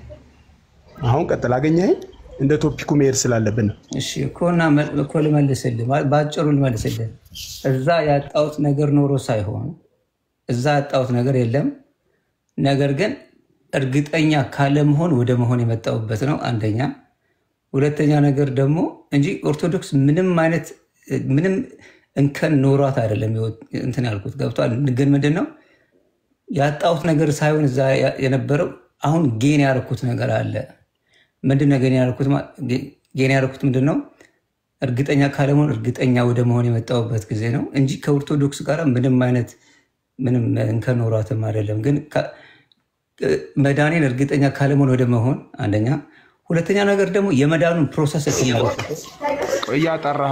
Speaker 8: አሁን ቀጥል። አገኘኸኝ? እንደ ቶፒኩ መሄድ ስላለብን
Speaker 4: እሺ እኮና እኮ ልመልስልህ ባጭሩ ልመልስልህ። እዛ ያጣውት ነገር ኖሮ ሳይሆን እዛ ያጣውት ነገር የለም። ነገር ግን እርግጠኛ ካለመሆን ወደ መሆን የመጣውበት ነው አንደኛ። ሁለተኛ ነገር ደግሞ እንጂ ኦርቶዶክስ ምንም እንከን ኖሯት አይደለም እንትን ያልኩት ገብቷል። ግን ምንድነው ያጣውት ነገር ሳይሆን እዛ የነበረው አሁን ጌን ያረኩት ነገር አለ። ምንድነው ጌን ያረኩት ምንድነው? እርግጠኛ ካለመሆን እርግጠኛ ወደ መሆን የመጣውበት ጊዜ ነው እንጂ ከኦርቶዶክስ ጋር ምንም እንከን ኖሯትም አይደለም። ግን መዳኔን እርግጠኛ ካለመሆን ወደ መሆን አንደኛ። ሁለተኛ ነገር ደግሞ የመዳኑን ፕሮሰስ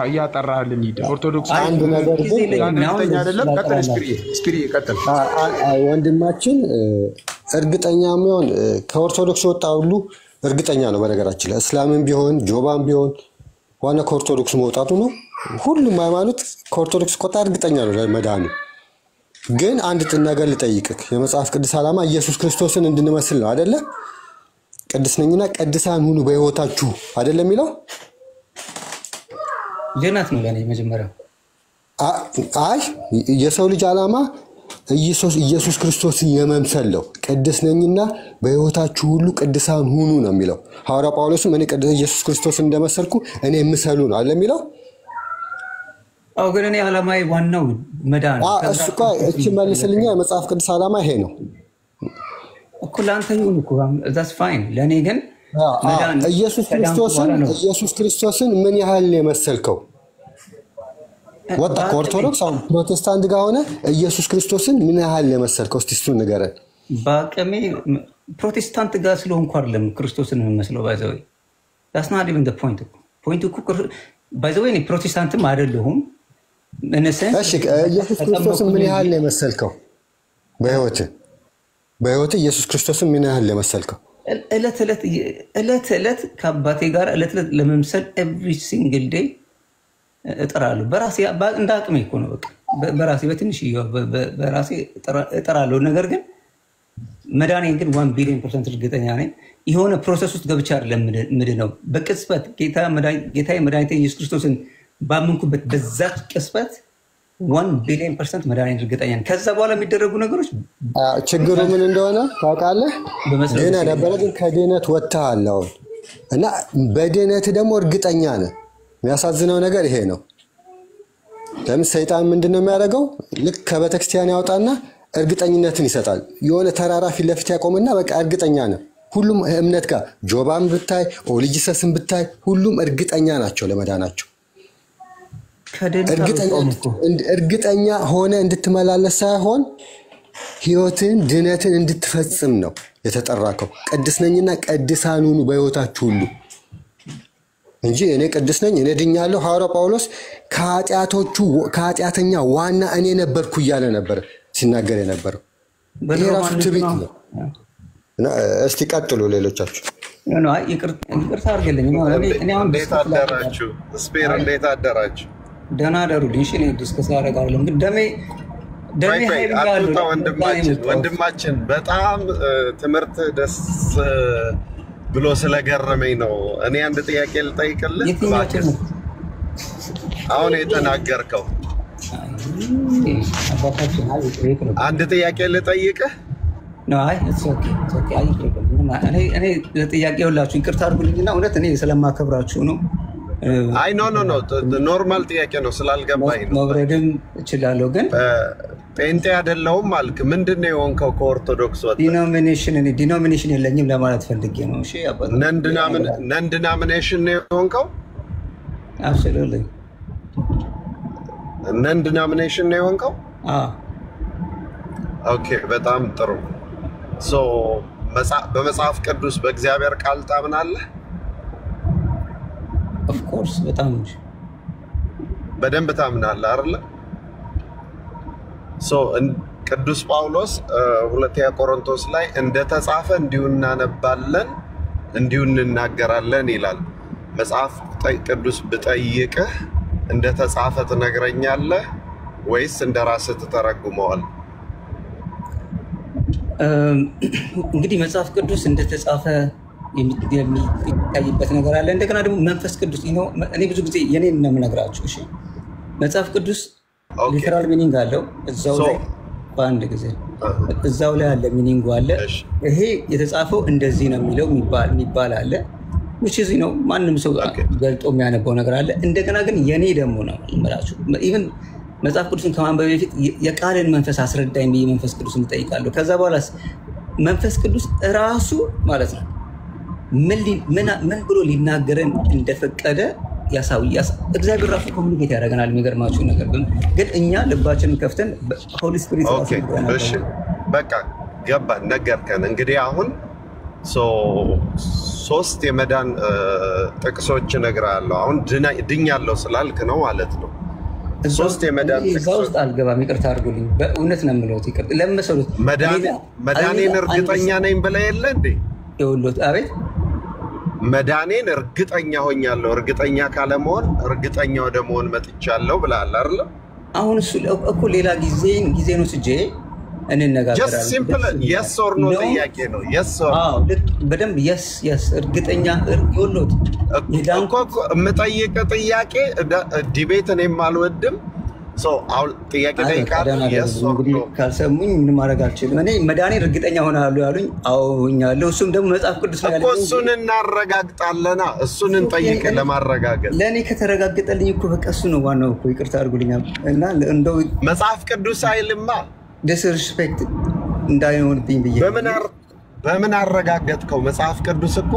Speaker 8: እያጠራህልን ሂድ። ኦርቶዶክስ
Speaker 3: አንድ ነገር
Speaker 8: እርግጠኛ አይደለም። ቀጥል ስፒሪ ቀጥል።
Speaker 3: ወንድማችን እርግጠኛ የሚሆን ከኦርቶዶክስ ወጣ ሁሉ እርግጠኛ ነው። በነገራችን ላይ እስላምም ቢሆን ጆባም ቢሆን ዋና ከኦርቶዶክስ መውጣቱ ነው። ሁሉም ሃይማኖት ከኦርቶዶክስ ቆጣ እርግጠኛ ነው ለመዳኑ። ግን አንድ ነገር ልጠይቅህ። የመጽሐፍ ቅዱስ ዓላማ ኢየሱስ ክርስቶስን እንድንመስል ነው አይደለ? ቅዱስ ነኝና ቅዱሳን ሁኑ በሕይወታችሁ አይደለ የሚለው?
Speaker 4: ጀነት ነው ለኔ መጀመሪያው።
Speaker 3: አይ የሰው ልጅ ዓላማ ኢየሱስ ክርስቶስን የመምሰል ነው። ቅዱስ ነኝና በሕይወታችሁ ሁሉ ቅዱሳን ሁኑ ነው የሚለው። ሐዋርያ ጳውሎስም እኔ ኢየሱስ ክርስቶስን እንደመሰልኩ እኔ ምሰሉ ነው አይደል የሚለው?
Speaker 4: አው ግን እኔ ዓላማዬ ዋናው መዳን
Speaker 3: እሱ እኮ እቺ መልስልኛ። የመጽሐፍ ቅዱስ ዓላማ ይሄ ነው
Speaker 4: እኮ ላንተ ይሁን እኮ that's fine። ለኔ ግን መዳን
Speaker 3: ኢየሱስ ክርስቶስን ምን ያህል የመሰልከው? ወጣ ከኦርቶዶክስ አሁን ፕሮቴስታንት ጋር ሆነ ኢየሱስ ክርስቶስን ምን ያህል የመሰልከው? እስቲ እሱን ንገረን።
Speaker 4: በአቅሜ ፕሮቴስታንት ጋር ስለሆንኩ አይደለም ክርስቶስን የምመስለው። ባይ ዘ ወይ that's not even the point እኮ ባይ ዘ ወይ እኔ ፕሮቴስታንትም አይደለሁም።
Speaker 3: እሺ ኢየሱስ ክርስቶስን ምን ያህል የመሰልከው? በህይወት ኢየሱስ ክርስቶስን ምን ያህል የመሰልከው? እለት
Speaker 4: ከአባቴ ጋር እለት ለመምሰል every single day እጥራለሁ። በራሴ እንደ አቅሜ እኮ ነው። በቃ በራሴ በትንሽ በራሴ እጥራለሁ። ነገር ግን መዳኔን ግን 1 ቢሊዮን% እርግጠኛ ነኝ። የሆነ ፕሮሰስ ውስጥ ገብቼ አይደለም ምንድነው በቅጽበት ጌታዬ መድኃኒቴ ኢየሱስ ክርስቶስን ባመንኩበት በዛች ቅጽበት 1 ቢሊዮን% መዳኔን እርግጠኛ ነኝ። ከዛ በኋላ የሚደረጉ ነገሮች
Speaker 3: ችግሩ ምን እንደሆነ ታውቃለህ? ድነት ነበረ ግን ከድነት ወጥተሃል አሁን እና በድነት ደግሞ እርግጠኛ ነህ። የሚያሳዝነው ነገር ይሄ ነው። ለምን ሰይጣን ምንድነው የሚያደርገው? ልክ ከቤተክርስቲያን ያወጣና እርግጠኝነትን ይሰጣል። የሆነ ተራራ ፊት ለፊት ያቆምና በቃ እርግጠኛ ነህ። ሁሉም እምነት ጋር ጆባን ብታይ ኦሊጂሰስን ብታይ ሁሉም እርግጠኛ ናቸው ለመዳናቸው። እርግጠኛ ሆነ እንድትመላለስ ሳይሆን ህይወትን ድነትን እንድትፈጽም ነው የተጠራከው። ቅዱስ ነኝና ቅዱሳን ሁኑ በህይወታችሁ ሁሉ እንጂ እኔ ቅዱስ ነኝ እኔ ድኛለሁ። ሐዋርያው ጳውሎስ ከኃጢአተኛ ዋና እኔ ነበርኩ እያለ ነበር ሲናገር የነበረው። ይሄ ራሱ ትዕቢት ነው። እና እስቲ ቀጥሉ ሌሎቻችሁ።
Speaker 4: ይቅርታ አድርግልኝ። እኔ አሁን
Speaker 9: እንዴት አደራችሁ? ስፔር እንዴት አደራችሁ?
Speaker 4: ደህና አደሩልኝ። እሺ እኔ ዲስከስ አደርጋለሁ ግን ደሜ
Speaker 9: ወንድማችን በጣም ትምህርት ደስ ብሎ ስለገረመኝ ነው። እኔ አንድ ጥያቄ ልጠይቅልህ። አሁን የተናገርከው አንድ ጥያቄ ልጠይቅህ።
Speaker 4: እኔ ለጥያቄ ሁላችሁ ይቅርታ አድርጉልኝና እውነት እኔ ስለማከብራችሁ ነው።
Speaker 9: አይ ኖ ኖርማል ጥያቄ ነው ስላልገባኝ ነው።
Speaker 4: መውረድም እችላለሁ ግን
Speaker 9: ጴንጤ አይደለሁም አልክ። ምንድነው የሆንከው ከኦርቶዶክስ ወጣ?
Speaker 4: ዲኖሚኔሽን የለኝም ለማለት ፈልጌ ነው። እሺ
Speaker 9: ነን ዲኖሚኔሽን ነው የሆንከው?
Speaker 4: አብሶሉትሊ
Speaker 9: ነን ዲኖሚኔሽን ነው የሆንከው? ኦኬ በጣም ጥሩ። ሶ በመጽሐፍ ቅዱስ በእግዚአብሔር ቃል ታምናለህ?
Speaker 4: ኦፍ ኮርስ በጣም እንጂ
Speaker 9: በደንብ ታምናለህ አይደል? ሶ ቅዱስ ጳውሎስ ሁለተኛ ቆሮንቶስ ላይ እንደተጻፈ እንዲሁ እናነባለን እንዲሁ እንናገራለን ይላል። መጽሐፍ ቅዱስ ብጠይቅህ እንደተጻፈ ትነግረኛለህ ወይስ እንደራስህ ትተረጉመዋል?
Speaker 4: እንግዲህ መጽሐፍ ቅዱስ እንደተጻፈ የሚታይበት ነገር አለ። እንደገና ደግሞ መንፈስ ቅዱስ ነው። እኔ ብዙ ጊዜ የኔን ነው የምነግራችሁ። እሺ መጽሐፍ ቅዱስ ሊተራል ሚኒንግ አለው። እዛው ላይ በአንድ ጊዜ እዛው ላይ አለ ሚኒንጉ አለ። ይሄ የተጻፈው እንደዚህ ነው የሚለው የሚባል አለ። which is ነው ማንም ሰው ገልጦ የሚያነበው ነገር አለ። እንደገና ግን የኔ ደግሞ ነው የምላችሁ። ኢቭን መጽሐፍ ቅዱስን ከማንበብ በፊት የቃልን መንፈስ አስረዳኝ ብዬ መንፈስ ቅዱስን እጠይቃለሁ። ከዛ በኋላ መንፈስ ቅዱስ ራሱ ማለት ነው ምን ብሎ ሊናገረን እንደፈቀደ ያሳውያስ እግዚአብሔር ራሱ ኮሙኒኬት ያደርገናል። የሚገርማችሁ ነገር ግን እኛ ልባችንን ከፍተን ሆሊ ስፒሪት ራሱ ይገናኛል።
Speaker 9: እሺ በቃ ገባ ነገርከን። እንግዲህ አሁን ሶስት የመዳን ጥቅሶች እነግርሃለሁ። አሁን ድኛለሁ ስላልክ ነው ማለት ነው። ሶስት የመዳን ጥቅሶች
Speaker 4: እዛ ውስጥ አልገባም። ይቅርታ አድርጉልኝ። በእውነት ነው የምለው። ይቅርታ ለምሰሉት
Speaker 9: መዳኔን እርግጠኛ ነኝ ብለህ የለ እንዴ?
Speaker 4: ይኸውልህ አቤት
Speaker 9: መዳኔን እርግጠኛ ሆኛለሁ። እርግጠኛ ካለመሆን እርግጠኛ ወደ መሆን መጥቻለሁ ብለሃል አይደል?
Speaker 4: አሁን እሱ እኮ ሌላ ጊዜ ነው ስጄ እንነጋገራለን።
Speaker 9: just simple yes or no ጥያቄ ነው። yes or
Speaker 4: በደንብ yes እርግጠኛ ይወሎት
Speaker 9: እኮ የምጠይቅ ጥያቄ ዲቤት እኔም አልወድም። አሁን ጥያቄ ጠይቃለሁ። yes or no
Speaker 4: ካልሰሙኝ ምን ማድረግ አልችልም። እኔ መዳኔ እርግጠኛ ሆናለሁ ያሉኝ አውኛለሁ። እሱም ደግሞ መጽሐፍ ቅዱስ ላይ
Speaker 9: እኮ እሱን እናረጋግጣለና እሱን እንጠይቅ ለማረጋገጥ።
Speaker 4: ለኔ ከተረጋገጠልኝ እኮ በቃ እሱ ነው ዋናው እኮ። ይቅርታ አድርጉልኝ እና እንደው
Speaker 9: መጽሐፍ ቅዱስ አይልማ
Speaker 4: ዲስሪስፔክት እንዳይሆንብኝ ብዬ
Speaker 9: በምን አረጋገጥከው? መጽሐፍ ቅዱስ እኮ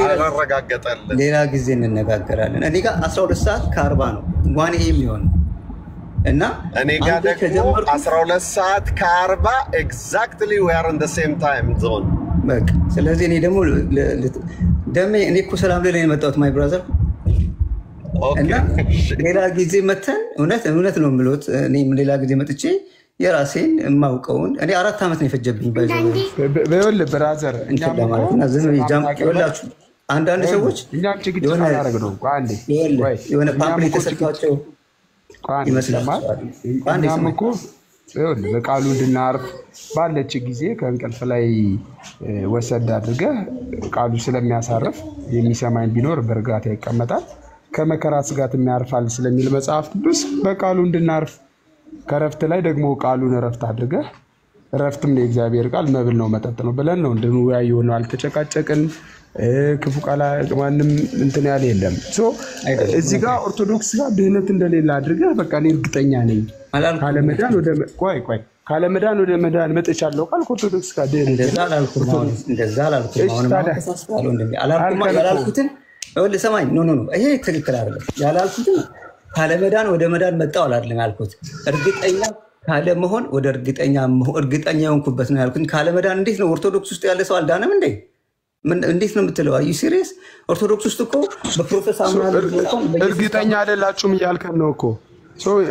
Speaker 9: አላረጋገጠልኝ።
Speaker 4: ሌላ ጊዜ እንነጋገራለን። እኔ ጋር 12:40 ነው 1 AM የሚሆን እና
Speaker 9: እኔ ጋር ደግሞ 12:40 ኤግዛክትሊ we are in the same time zone።
Speaker 4: በቃ ስለዚህ እኔ ደግሞ እኔ እኮ ሰላም ላይ የመጣሁት ማይ ብራዘር። እና ሌላ ጊዜ መተን እውነት ነው የምሎት። እኔም ሌላ ጊዜ መጥቼ የራሴን የማውቀውን እኔ 4 ዓመት ነው የፈጀብኝ
Speaker 8: በይወል ብራዘር
Speaker 4: ይወላችሁ። አንዳንድ ሰዎች የሆነ ፓምፕሌት ተሰጥቷቸው ይመስላል።
Speaker 8: እኛም እኮ በቃሉ እንድናርፍ ባለች ጊዜ ከእንቅልፍ ላይ ወሰድ አድርገህ ቃሉ ስለሚያሳርፍ የሚሰማኝ ቢኖር በእርጋታ ይቀመጣል ከመከራ ስጋት የሚያርፋል ስለሚል መጽሐፍ ቅዱስ በቃሉ እንድናርፍ ከረፍት ላይ ደግሞ ቃሉን ረፍት አድርገህ ረፍትም የእግዚአብሔር ቃል መብል ነው መጠጥ ነው ብለን ነው እንድንወያየው ነው። አልተጨቃጨቅን። ክፉ ቃል ማንም እንትን ያለ የለም። እዚህ ጋር ኦርቶዶክስ ጋር ድህነት እንደሌለ አድርገህ በቃ እኔ እርግጠኛ ነኝ ካለመዳን ወደ ካለመዳን ወደ መዳን መጥቻለሁ ካልክ ኦርቶዶክስ ጋር ድህነት
Speaker 4: እንደዛ አላልኩም። አሁን ያላልኩትን ሰማኝ። ኖ ይሄ ትክክል አይደለም። ያላልኩትን ካለመዳን ወደ መዳን መጣሁ አይደለም ያልኩት። እርግጠኛ ካለመሆን ወደ እርግጠኛ የሆንኩበት ነው ያልኩት። ካለመዳን እንዴት ነው? ኦርቶዶክስ ውስጥ ያለ ሰው አልዳነም እንዴ? እንዴት ነው የምትለው? አዩ ሲሪየስ? ኦርቶዶክስ ውስጥ እኮ በፕሮፌሰር
Speaker 8: እርግጠኛ አይደላችሁም እያልከን ነው እኮ።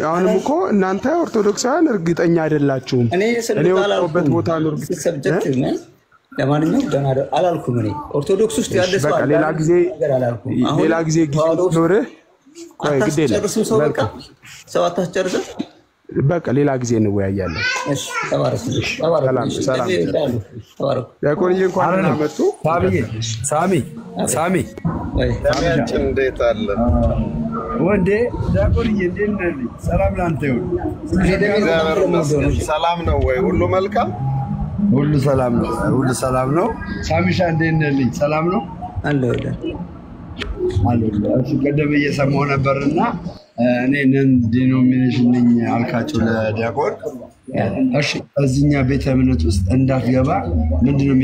Speaker 8: አሁንም እኮ እናንተ ኦርቶዶክሳውያን እርግጠኛ አይደላችሁም። እኔ ወጣሁበት ቦታ ነው
Speaker 4: ሰብጀክት ነው። ለማንኛውም ደህና አላልኩም። እኔ ኦርቶዶክስ ውስጥ ያለ ሰው
Speaker 8: ሌላ ጊዜ ኖርህ ቆይ ግዴ ነው ሰው አታስጨርሰው። በቃ ሌላ ጊዜ እንወያያለን። እሺ ተባረክ። ሰላም ተባረክ። ያቆንጂ እንኳን አመጡ። ሳሚ
Speaker 9: እንዴት አለ
Speaker 7: ወንዴ? ያቆንጂ እንዴት ነህ? ሰላም ላንተ ይሁን።
Speaker 9: ሰላም ነው ወይ? ሁሉ መልካም፣
Speaker 7: ሁሉ ሰላም ነው፣ ሁሉ ሰላም ነው። ሳሚሻ እንዴት ነህ? ሰላም ነው
Speaker 4: አለ
Speaker 7: እሺ ቀደም እየሰማሁ ነበርና እኔ ነን ዲኖሚኔሽን ነኝ አልካቸው ለዲያቆን። እሺ እዚህኛ ቤተ እምነት ውስጥ እንዳትገባ ምንድነው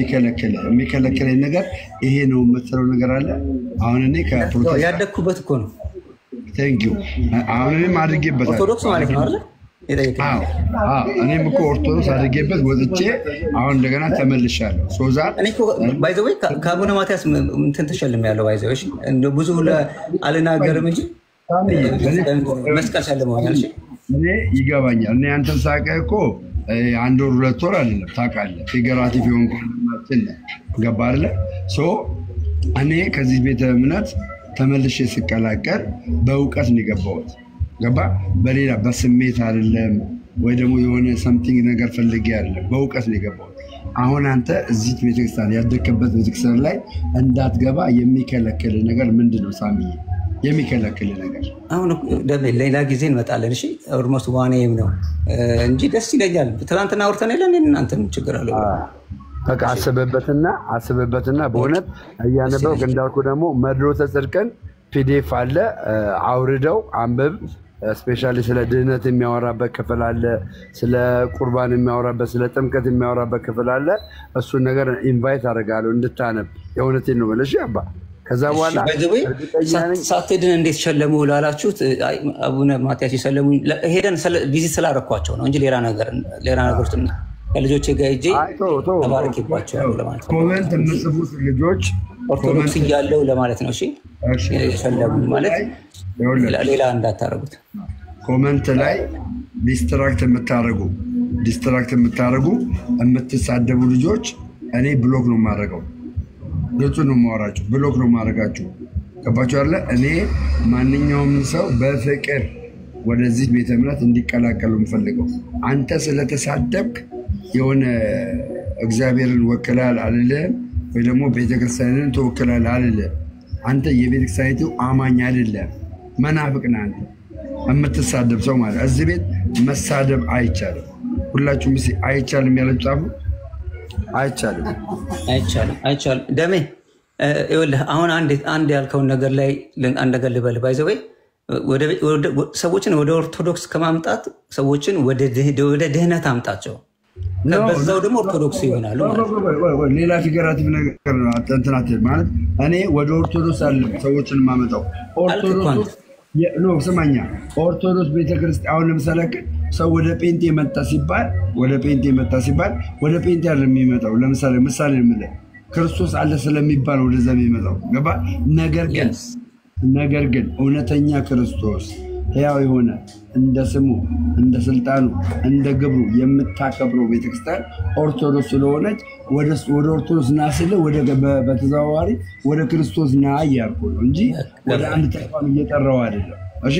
Speaker 7: የሚከለክለኝ ነገር ይሄ ነው የምትለው ነገር አለ? አሁን እኔ ከፕሮቴስታንት
Speaker 4: ያደኩበት እኮ ነው።
Speaker 7: ቴንክ ዩ። አሁን እኔም አድርጌበታለሁ።
Speaker 4: ኦርቶዶክስ ማለት ነው አይደል?
Speaker 7: እኔም እኮ ኦርቶዶክስ አድርጌበት ወጥቼ አሁን እንደገና ተመልሻለሁ። ሶዛት
Speaker 4: እኔ እኮ ባይ ዘ ወይ ከአቡነ ማትያስ እንትን ተሸልሜያለሁ። ባይ ዘ ወይ እንደ ብዙ አልናገርም እንጂ መስቀል ሸልመዋል።
Speaker 7: እኔ ይገባኛል። እኔ አንተን ሳውቅህ እኮ 1 ወር 2 ወር አይደለም ታውቃለህ። ፊገራቲቭ የሆንኩ ማችን ገባህ አይደለ? እኔ ከዚህ ቤተ እምነት ተመልሼ ስቀላቀል በእውቀት ነው የገባሁት። ገባ? በሌላ በስሜት አይደለም ወይ ደግሞ የሆነ ሰምቲንግ ነገር ፈልጌ አይደለም፣ በእውቀት ነው የገባሁት። አሁን አንተ እዚህ ቤተክርስቲያን ያደግክበት ቤተክርስቲያን ላይ እንዳትገባ የሚከለክል ነገር ምንድን ነው ሳሚ? የሚከለክል ነገር
Speaker 4: አሁን ሌላ ጊዜ እንመጣለን። እሺ ኦልሞስት ዋኔም ነው እንጂ ደስ ይለኛል። ትናንትና አውርተን የለን እናንተም ችግር አለው።
Speaker 7: በቃ አስበበትና በእውነት እያነበብክ እንዳልኩ ደግሞ መድሎተ ጽድቅን ፒዲኤፍ አለ፣ አውርደው አንብብ። ስፔሻሊ ስለ ድህነት የሚያወራበት ክፍል አለ፣ ስለ ቁርባን የሚያወራበት፣ ስለ ጥምቀት የሚያወራበት ክፍል አለ። እሱን ነገር ኢንቫይት አደርጋለሁ እንድታነብ። የእውነቴን ነው የምልሽ አባ። ከዛ በኋላ
Speaker 4: ሳትድን እንዴት ሸለሙ ላላችሁት አቡነ ማትያስ ይሰለሙ ሄደን ቪዚት ስላደረኳቸው ነው እንጂ ሌላ ነገር ከልጆቼ ጋር ሂጄ ተባረክባቸዋለሁ ለማለት ነው።
Speaker 7: ኮሜንት የምጽፉት ልጆች
Speaker 4: ኦርቶዶክስ እያለሁ ለማለት ነው። እሺ የሸለሙ ማለት ሌላ እንዳታረጉት።
Speaker 7: ኮሜንት ላይ ዲስትራክት የምታደርጉ የምትሳደቡ ልጆች እኔ ብሎክ ነው የማደርገው። ግልጹ ነው የማወራችሁ። ብሎክ ነው የማደርጋችሁ። ገባችሁ አይደለ? እኔ ማንኛውም ሰው በፍቅር ወደዚህ ቤተ እምነት እንዲቀላቀሉ የምፈልገው። አንተ ስለተሳደብክ የሆነ እግዚአብሔርን ወክላል አልልህም፣ ወይ ደግሞ ቤተክርስቲያንን ተወክላል አልልህም። አንተ የቤተክርስቲያኒቱ አማኝ አይደለም፣ መናፍቅ ነህ አንተ የምትሳደብ ሰው ማለት። እዚህ ቤት መሳደብ አይቻልም። ሁላችሁም አይቻልም ያለችሁ ጻፉ።
Speaker 4: አይቻልም። ደሜ ይኸውልህ አሁን አንድ ያልከውን ነገር ላይ አንድ ነገር ልበል። ባይ ዘ ወይ ሰዎችን ወደ ኦርቶዶክስ ከማምጣት ሰዎችን ወደ ድህነት አምጣቸው፣ በዛው ደግሞ ኦርቶዶክስ ይሆናሉ ማለት ነው።
Speaker 7: ሌላ ፊገራቲቭ ነገር እንትናት ማለት እኔ ወደ ኦርቶዶክስ አለ ሰዎችን የማመጣው ኦርቶዶክስ ስማኛ፣ ኦርቶዶክስ ቤተክርስቲያን አሁን ለምሳሌ ሰው ወደ ጴንጤ መጣ ሲባል ወደ ጴንጤ አይደለም የሚመጣው። ለምሳሌ ምሳሌ የምልህ ክርስቶስ አለ ስለሚባል ወደዛ የሚመጣው ገባ። ነገር ግን እውነተኛ ክርስቶስ ሕያው የሆነ እንደ ስሙ እንደ ስልጣኑ እንደ ግብሩ የምታከብረው ቤተክርስቲያን ኦርቶዶክስ ስለሆነች ወደ ኦርቶዶክስ ና ስለ በተዘዋዋሪ ወደ ክርስቶስ ና እያልኩ ነው እንጂ ወደ አንድ ተቋም እየጠራው አይደለም። እሺ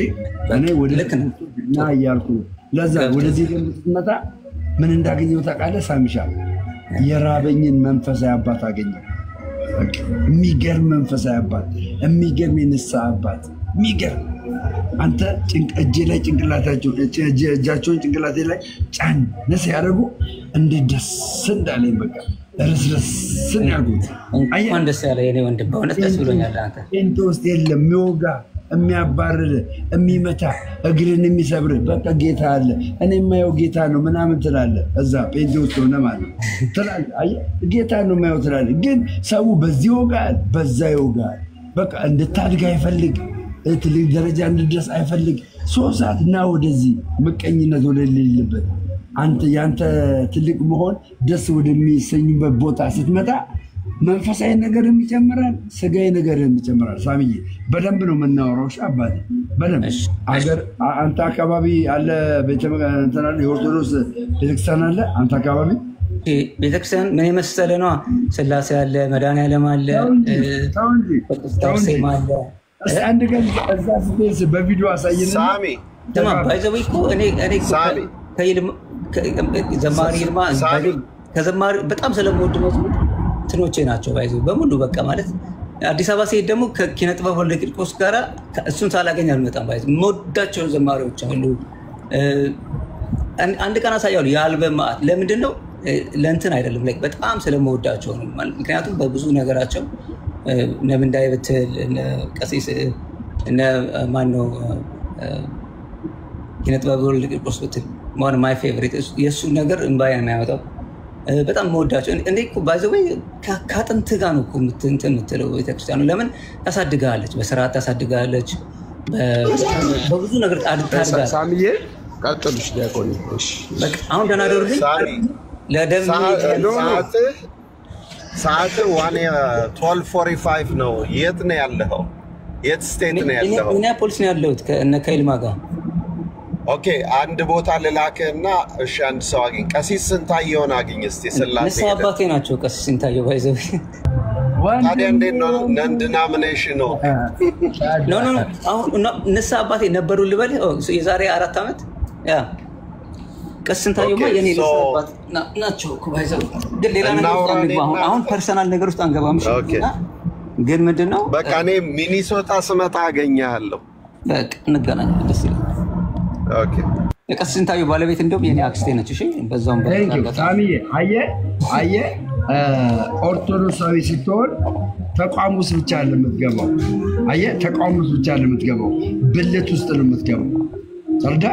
Speaker 7: እኔ ወደ ክርስቶስ ና እያልኩ ነው። ለዛ ወደዚህ ስትመጣ ምን እንዳገኘው ታውቃለህ ሳሚሻ? የራበኝን መንፈሳዊ አባት አገኘ። የሚገርም መንፈሳዊ አባት፣ የሚገርም የንስሐ አባት፣ የሚገርም አንተ እጄ ላይ ጭንቅላታቸውን እጃቸውን ጭንቅላቴ ላይ ጫን ነስ ያደርጉ እንዴት ደስ እንዳለኝ በቃ ረስረስን ያልኩት።
Speaker 4: እንኳን ደስ ያለ የኔ ወንድም፣ በእውነት ደስ ብሎኛል። አንተ
Speaker 7: ጴንጤ ውስጥ የለም የሚወጋ የሚያባርር የሚመታ እግርን የሚሰብር በቃ ጌታ አለ። እኔ የማየው ጌታ ነው ምናምን ትላለህ። እዛ ጴንጤ ውስጥ ሆነ ማለት ትላለህ። አየህ ጌታ ነው የማየው ትላለህ። ግን ሰው በዚህ ይወጋል በዛ ይወጋል። በቃ እንድታድግ አይፈልግ፣ ትልቅ ደረጃ እንድትደርስ አይፈልግ። 3 ሰዓት እና ወደዚህ ምቀኝነት ወደሌለበት አንተ ያንተ ትልቅ መሆን ደስ ወደሚሰኝበት ቦታ ስትመጣ መንፈሳዊ ነገርም ይጨምራል፣ ስጋዊ ነገርም ይጨምራል። ሳሚዬ በደንብ ነው የምናወራው። አባቴ በደንብ አገር አንተ አካባቢ አለ ቤተክርስቲያን አለ፣ የኦርቶዶክስ ቤተክርስቲያን አለ አንተ አካባቢ?
Speaker 4: ቤተክርስቲያን ምን የመሰለ ነው። ስላሴ አለ፣ መድኃኒዓለም አለ፣ ታውንጂ አለ።
Speaker 7: አንድ ቀን እዛ ስትሄድ በቪዲዮ አሳየን።
Speaker 9: ሳሚ
Speaker 4: ተማ ባይዘው እኮ እኔ ዘማሪ ይልማ ከዘማሪ በጣም ስለምወድ መዝሙር ትኖቼ ናቸው ባይዘው በሙሉ በቃ ማለት አዲስ አበባ ሲሄድ ደግሞ ከኪነ ጥበብ ወልደ ቂርቆስ ጋር እሱን ሳላገኝ አልመጣም። ባይዘው የምወዳቸው ዘማሪዎች አሉ። አንድ ቀን አሳያለሁ የአልበም ማዕት። ለምንድን ነው ለእንትን አይደለም ላይ በጣም ስለምወዳቸው ነው። ምክንያቱም በብዙ ነገራቸው ነብን እንዳይበትል ቀሲስ እነ ማነው ኪነ ጥበብ ወልደ ቂርቆስ ብትል ማን ማይ ፌቨሪት የሱ ነገር እንባያ የሚያወጣው በጣም መወዳቸው እንዴ እኮ ባይዘው ከአጥንት ጋር ነው እኮ የምትለው ቤተክርስቲያኑ። ለምን ታሳድጋለች፣ በስርዓት ታሳድጋለች፣ በብዙ ነገር ታድጋለች።
Speaker 8: ሳሚዬ ቀጥልሽ ዲያቆን። እሺ
Speaker 4: በቃ አሁን ደህና ደርልኝ ለደም
Speaker 9: ሰዓት 12:45 ነው። የት ነው ያለኸው? የት ስቴት ነው ያለኸው?
Speaker 4: ሚኒያፖሊስ ነው ያለሁት ከእነ ከይልማ ጋር።
Speaker 9: ኦኬ አንድ ቦታ ልላክህና እሺ አንድ ሰው አግኝ። ቀሲስ ስንታየውን አግኝ እስቲ። ስላሴ
Speaker 4: ንስሐ አባቴ ናቸው ቀሲስ ስንታየው ባይዘው።
Speaker 9: ታዲያ እንዴት ነው ነን ዲኖሚኔሽን ነው?
Speaker 4: ኖ አሁን ንስሐ አባቴ ነበሩ ልበል የዛሬ 4 ዓመት ያ ቀሲስ ስንታየውማ የኔ ንስሐ አባት ናቸው እኮ ባይዘው። ግን ሌላ ነገር ውስጥ አንገባም። አሁን ፐርሰናል ነገር ውስጥ አንገባም። ግን ምንድነው
Speaker 9: በቃ እኔ ሚኒሶታ ስመጣ አገኛለሁ።
Speaker 4: በቃ እንገናኛለን። ደስ ይላል።
Speaker 9: ኦኬ
Speaker 4: የቀሲስ ስንታየው ባለቤት እንደውም የኔ አክስቴ ነች። እሺ በዛውም
Speaker 7: ሳሚዬ አየ ኦርቶዶክሳዊ ስትሆን ተቋም ውስጥ ብቻ አይደለም የምትገባው። አየ ተቋም ውስጥ ብቻ አይደለም የምትገባው፣ ብልት ውስጥ ነው የምትገባው። ሰርዳ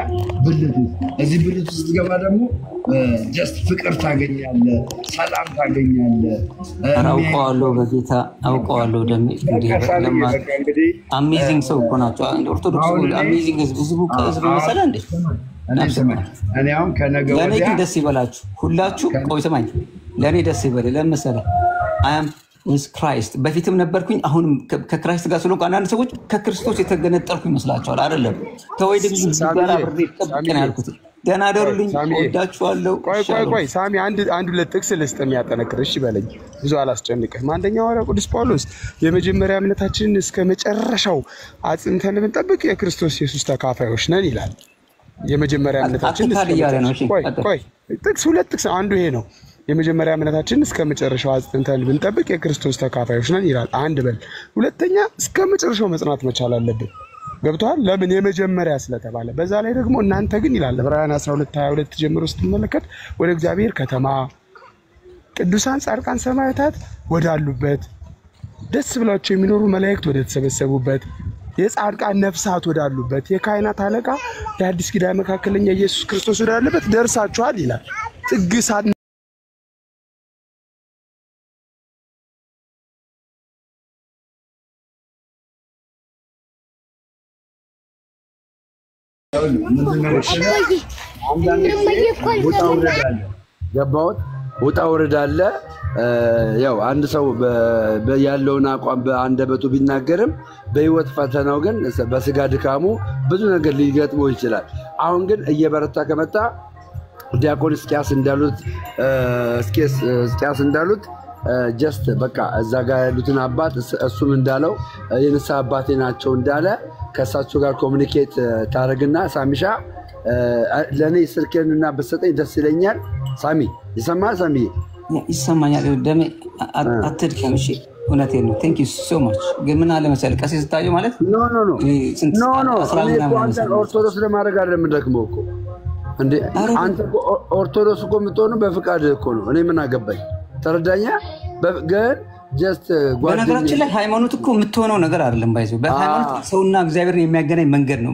Speaker 7: ብልት ውስጥ እዚህ ብልት ውስጥ ገባ ደግሞ ጀስት ፍቅር ታገኛለህ፣ ሰላም ታገኛለህ።
Speaker 4: አውቀዋለሁ በጌታ አውቀዋለሁ። ደም አሜዚንግ ሰው እኮ ናቸው ኦርቶዶክስ። አሜዚንግ ህዝቡ መሰለህ እንዴ?
Speaker 7: እኔ አሁን ከነገ ወዲያ
Speaker 4: ለኔ ግን ደስ ይበላችሁ ሁላችሁ። ቆይ ስማኝ፣ ለኔ ደስ ይበል። ለምን መሰለህ? አም ዊዝ ክራይስት በፊትም ነበርኩኝ፣ አሁንም ከክራይስት ጋር ስለሆንኩ አንዳንድ ሰዎች ከክርስቶስ የተገነጠልኩ ይመስላቸዋል። አይደለም ተወይ ደግሞ ጋር አብሬ ጠብቀን ያልኩት። ደህና ደሩልኝ፣ ወዳችኋለሁ።
Speaker 8: ቆይ ሳሚ አንድ ሁለት ጥቅስ ልስጥ የሚያጠነክር። እሺ በለኝ፣ ብዙ አላስጨንቅህም። አንደኛ ሐዋርያው ቅዱስ ጳውሎስ የመጀመሪያ እምነታችንን እስከ መጨረሻው አጽንተን ብንጠብቅ የክርስቶስ ኢየሱስ ተካፋዮች ነን ይላል። የመጀመሪያ እምነታችን ቆይ ጥቅስ ሁለት ጥቅስ አንዱ ይሄ ነው። የመጀመሪያ እምነታችን እስከ መጨረሻው አጽንተን ብንጠብቅ የክርስቶስ ተካፋዮች ነን ይላል። አንድ በል። ሁለተኛ እስከ መጨረሻው መጽናት መቻል አለብን። ገብቷል? ለምን? የመጀመሪያ ስለተባለ። በዛ ላይ ደግሞ እናንተ ግን ይላል ዕብራውያን 12:22 ጀምሮ ስትመለከት ወደ እግዚአብሔር ከተማ ቅዱሳን ጻድቃን ሰማዕታት ወዳሉበት ደስ ብሏቸው የሚኖሩ መላእክት ወደ ተሰበሰቡበት የጻድቃን ነፍሳት ወዳሉበት የካህናት አለቃ የአዲስ ኪዳን መካከለኛ ኢየሱስ ክርስቶስ ወዳለበት ደርሳችኋል ይላል። ጥግሳት
Speaker 10: ውጣ ውረድ አለ። ያው አንድ ሰው ያለውን አቋም በአንደበቱ ቢናገርም በህይወት ፈተናው ግን በስጋ ድካሙ ብዙ ነገር ሊገጥመው ይችላል። አሁን ግን እየበረታ ከመጣ ዲያቆን እስቂያስ እንዳሉት ጀስት በቃ እዛ ጋር ያሉትን አባት እሱም እንዳለው የንስሐ አባቴ ናቸው እንዳለ ከእሳቸው ጋር ኮሚኒኬት ታደርግና ሳሚሻ ለእኔ ስልኬንና በሰጠኝ ደስ ይለኛል። ሳሚ ይሰማል? ሳሚ
Speaker 4: ይሰማኛል። ደሜ አትድከም። እሺ እውነቴን ነው። ቴንክ ዩ ሶ ማች። ግን ምን አለ መሰለህ ቀሲስ ስታየው ማለት
Speaker 10: ኖ ኦርቶዶክስ ለማድረግ አይደለም የምደክመው እኮ እንዴ። አንተ ኦርቶዶክስ እኮ የምትሆነው በፍቃድህ እኮ ነው። እኔ ምን አገባኝ? ተረዳኛ። ግን ጀስት
Speaker 4: በነገራችን ላይ ሃይማኖት እኮ የምትሆነው ነገር አይደለም። ባይዘው በሃይማኖት ሰውና እግዚአብሔርን የሚያገናኝ መንገድ ነው።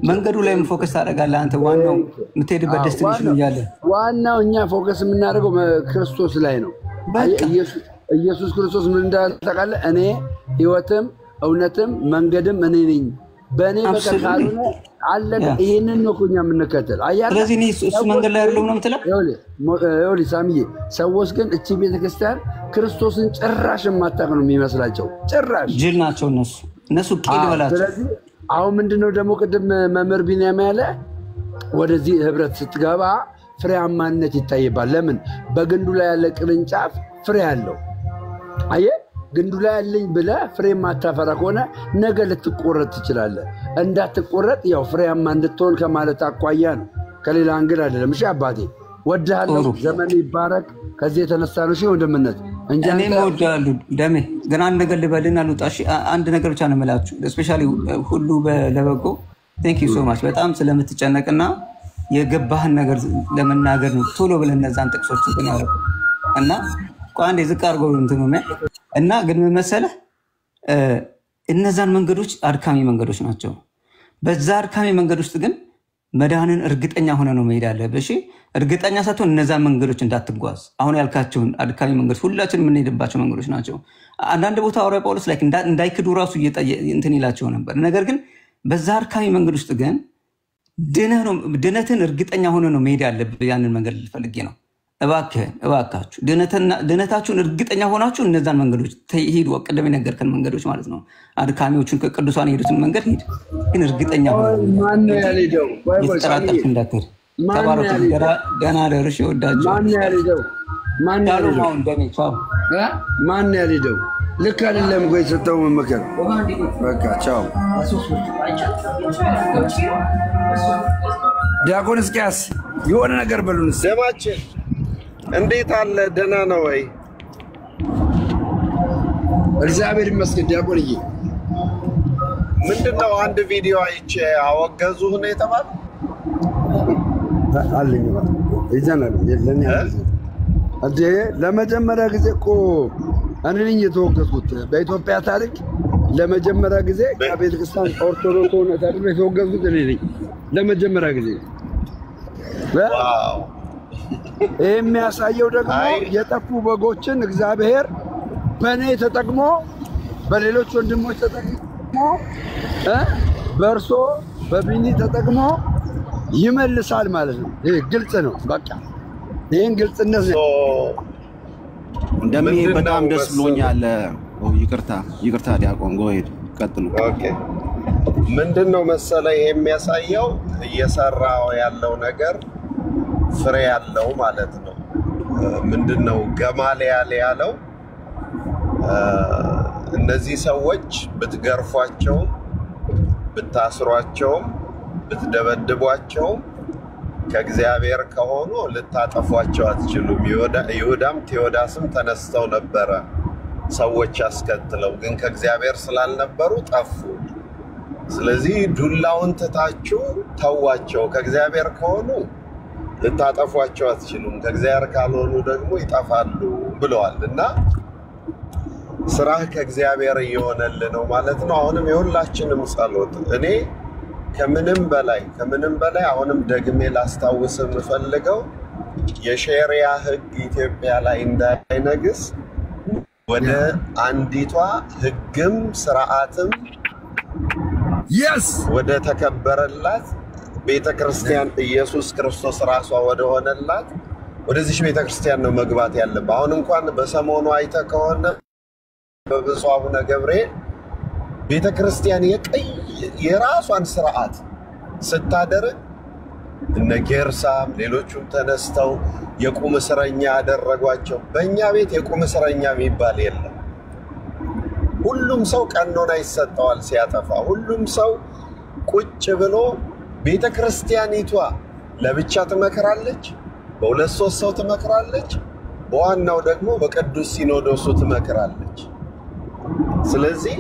Speaker 4: መንገዱ ላይ ፎከስ ታደርጋለህ አንተ። ዋናው የምትሄድበት ዴስቲኔሽን እያለ
Speaker 10: ዋናው እኛ ፎከስ የምናደርገው ክርስቶስ ላይ ነው። ኢየሱስ ክርስቶስ ምን እንዳለ ታውቃለህ? እኔ ህይወትም እውነትም መንገድም እኔ ነኝ፣ በእኔ በቀር ካልሆነ አለቀ። ይሄንን ነው እኮ እኛ የምንከተል።
Speaker 4: ስለዚህ እሱ መንገድ ላይ ያለው ነው የምትለው።
Speaker 10: ይኸውልህ ሳሚዬ፣ ሰዎች ግን እቺ ቤተክርስቲያን ክርስቶስን ጭራሽ የማታውቅ ነው የሚመስላቸው። ጭራሽ
Speaker 4: ጅል ናቸው እነሱ ቄል በላቸው።
Speaker 10: ስለዚህ አሁን ምንድነው ደግሞ ቅድም መምህር ቢንያም ያለ ወደዚህ ህብረት ስትገባ ፍሬያማነት ይታይባል። ለምን? በግንዱ ላይ ያለ ቅርንጫፍ ፍሬ አለው። አየህ፣ ግንዱ ላይ ያለኝ ብለህ ፍሬ ማታፈራ ከሆነ ነገ ልትቆረጥ ትችላለህ። እንዳትቆረጥ ያው ፍሬያማ እንድትሆን ከማለት አኳያ ነው፣ ከሌላ አንግል አይደለም። እሺ አባቴ ወድሃለሁ፣ ዘመን ይባረክ። ከዚህ የተነሳ ነው ወንድምነት እንጂ
Speaker 4: እኔም እወድሃለሁ ደሜ። ግን አንድ ነገር ልበልና ልውጣ። እሺ አንድ ነገር ብቻ ነው የምላችሁ፣ ስፔሻሊ ሁሉ ለበጎ ቴንክ ዩ ሶ ማች። በጣም ስለምትጨነቅና የገባህን ነገር ለመናገር ነው ቶሎ ብለህ እነዛን ጥቅሶች ግን ያረኩ እና አንዴ ዝቅ አድርገው እንትኑ እና ግን ምን መሰለህ እነዛን መንገዶች አድካሚ መንገዶች ናቸው። በዛ አድካሚ መንገድ ውስጥ ግን መዳንን እርግጠኛ ሆነ ነው መሄድ አለብህ። እሺ እርግጠኛ ሳትሆን እነዛን መንገዶች እንዳትጓዝ። አሁን ያልካቸውን አድካሚ መንገዶች ሁላችንም የምንሄድባቸው መንገዶች ናቸው። አንዳንድ ቦታ ሐዋርያ ጳውሎስ ላይ እንዳይክዱ ራሱ እንትን ይላቸው ነበር። ነገር ግን በዛ አድካሚ መንገድ ውስጥ ግን ድነትን እርግጠኛ ሆነ ነው መሄድ ያለብህ። ያንን መንገድ ልፈልጌ ነው። እባካችሁ ድነታችሁን እርግጠኛ ሆናችሁ እነዛን መንገዶች ሂዱ። ቅድም የነገርከን መንገዶች ማለት ነው። አድካሚዎቹን ከቅዱሳን የሄዱትን መንገድ ሂድ፣ ግን እርግጠኛ ሆነ።
Speaker 10: ማነው ያልሄደው?
Speaker 4: የተጠራጠርክ እንዳትሄድ። ተባረኩ። ደህና ደርሽ። ወዳችሁ።
Speaker 10: ማነው ያልሄደው? ማነው ያልሄደው? ልክ አይደለም እኮ የሰጠው መመከር። በቃ ቻው። ዲያቆን እስቂያስ የሆነ ነገር በሉን።
Speaker 9: ደማችን እንዴት አለ? ደህና ነው ወይ?
Speaker 10: እግዚአብሔር ይመስገን። ዲያቆንዬ
Speaker 9: ምንድነው? አንድ ቪዲዮ አይቼ አወገዙህ ነው የተባለ
Speaker 10: አለኝ ይዘናል። ለኔ እንዴ ለመጀመሪያ ጊዜ እኮ እኔ ነኝ የተወገዝኩት በኢትዮጵያ ታሪክ። ለመጀመሪያ ጊዜ ከቤተክርስቲያን ኦርቶዶክስ ሆነ ታሪክ የተወገዝኩት እኔ ነኝ ለመጀመሪያ ጊዜ።
Speaker 9: ዋው!
Speaker 10: የሚያሳየው ደግሞ የጠፉ በጎችን እግዚአብሔር በእኔ ተጠቅሞ በሌሎች ወንድሞች ተጠቅሞ በእርሶ በቢኒ ተጠቅሞ ይመልሳል ማለት ነው። ይሄ ግልጽ ነው። በቃ ይሄን ግልጽነት ነው።
Speaker 11: እንደሚሄድ በጣም ደስ ብሎኛል። ይቅርታ ዲያቆን ጎሄድ ቀጥሉ።
Speaker 9: ኦኬ ምንድነው መሰለ የሚያሳየው እየሰራው ያለው ነገር ፍሬ ያለው ማለት ነው። ምንድነው ገማልያል ያለው? እነዚህ ሰዎች ብትገርፏቸው፣ ብታስሯቸው፣ ብትደበድቧቸው ከእግዚአብሔር ከሆኑ ልታጠፏቸው አትችሉም። ይሁዳም ቴዎዳስም ተነስተው ነበረ ሰዎች አስከትለው፣ ግን ከእግዚአብሔር ስላልነበሩ ጠፉ። ስለዚህ ዱላውን ትታችሁ ተዋቸው። ከእግዚአብሔር ከሆኑ ልታጠፏቸው አትችሉም፣ ከእግዚአብሔር ካልሆኑ ደግሞ ይጠፋሉ ብለዋል። እና ስራህ ከእግዚአብሔር እየሆነልህ ነው ማለት ነው። አሁንም የሁላችንም ጸሎት እኔ ከምንም በላይ አሁንም ደግሜ ላስታውስ የምፈልገው የሼሪያ ህግ ኢትዮጵያ ላይ እንዳይነግስ ወደ አንዲቷ ህግም ስርዓትም ወደ ተከበረላት ቤተክርስቲያን ኢየሱስ ክርስቶስ ራሷ ወደ ሆነላት ወደዚህ ቤተክርስቲያን ነው መግባት ያለበት። አሁን እንኳን በሰሞኑ አይተ ከሆነ በብፁዕ አቡነ ገብርኤል ቤተክርስቲያን የራሷን ስርዓት ስታደርግ እነ ጌርሳም ሌሎቹም ተነስተው የቁም እስረኛ ያደረጓቸው። በእኛ ቤት የቁም እስረኛ የሚባል የለም። ሁሉም ሰው ቀኖና ይሰጠዋል ሲያጠፋ። ሁሉም ሰው ቁጭ ብሎ ቤተክርስቲያኒቷ ለብቻ ትመክራለች፣ በሁለት ሶስት ሰው ትመክራለች፣ በዋናው ደግሞ በቅዱስ ሲኖዶሱ ትመክራለች። ስለዚህ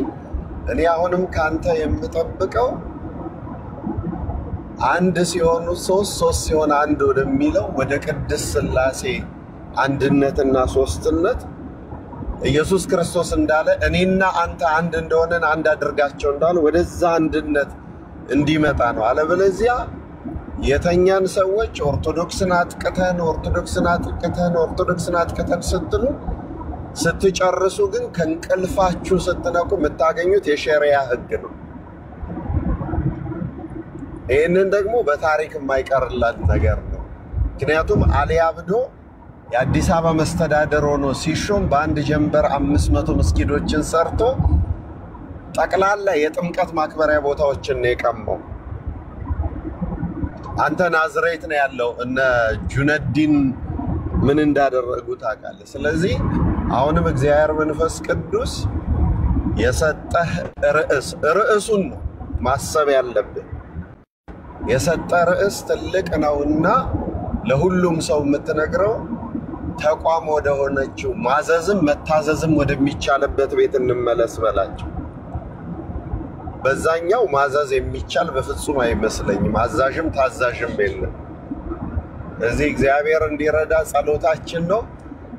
Speaker 9: እኔ አሁንም ካንተ የምጠብቀው አንድ ሲሆኑ ሶስት ሲሆን አንድ ወደሚለው ወደ ቅድስት ሥላሴ አንድነትና ሶስትነት ኢየሱስ ክርስቶስ እንዳለ እኔና አንተ አንድ እንደሆነን አንድ አድርጋቸው እንዳለ ወደዛ አንድነት እንዲመጣ ነው። አለበለዚያ የተኛን ሰዎች ኦርቶዶክስን አጥቅተን ስትሉ ስትጨርሱ ግን ከእንቅልፋችሁ ስትነቁ የምታገኙት የሸሪዓ ሕግ ነው። ይህንን ደግሞ በታሪክ የማይቀርላት ነገር ነው። ምክንያቱም አሊ አብዶ የአዲስ አበባ መስተዳደር ሆኖ ሲሾም በአንድ ጀንበር 500 መስጊዶችን ሰርቶ ጠቅላላ የጥምቀት ማክበሪያ ቦታዎችን ነው የቀመው። አንተ ናዝሬት ነው ያለው እነ ጁነዲን ምን እንዳደረጉ ታውቃለህ። ስለዚህ አሁንም እግዚአብሔር መንፈስ ቅዱስ የሰጠህ ርዕሱን ነው ማሰብ ያለብህ። የሰጠ ርዕስ ትልቅ ነውና ለሁሉም ሰው የምትነግረው ተቋም ወደ ሆነችው ማዘዝም መታዘዝም ወደሚቻልበት ቤት እንመለስ በላቸው። በዛኛው ማዘዝ የሚቻል በፍጹም አይመስለኝም። አዛዥም ታዛዥም የለም። እዚህ እግዚአብሔር እንዲረዳ ጸሎታችን ነው።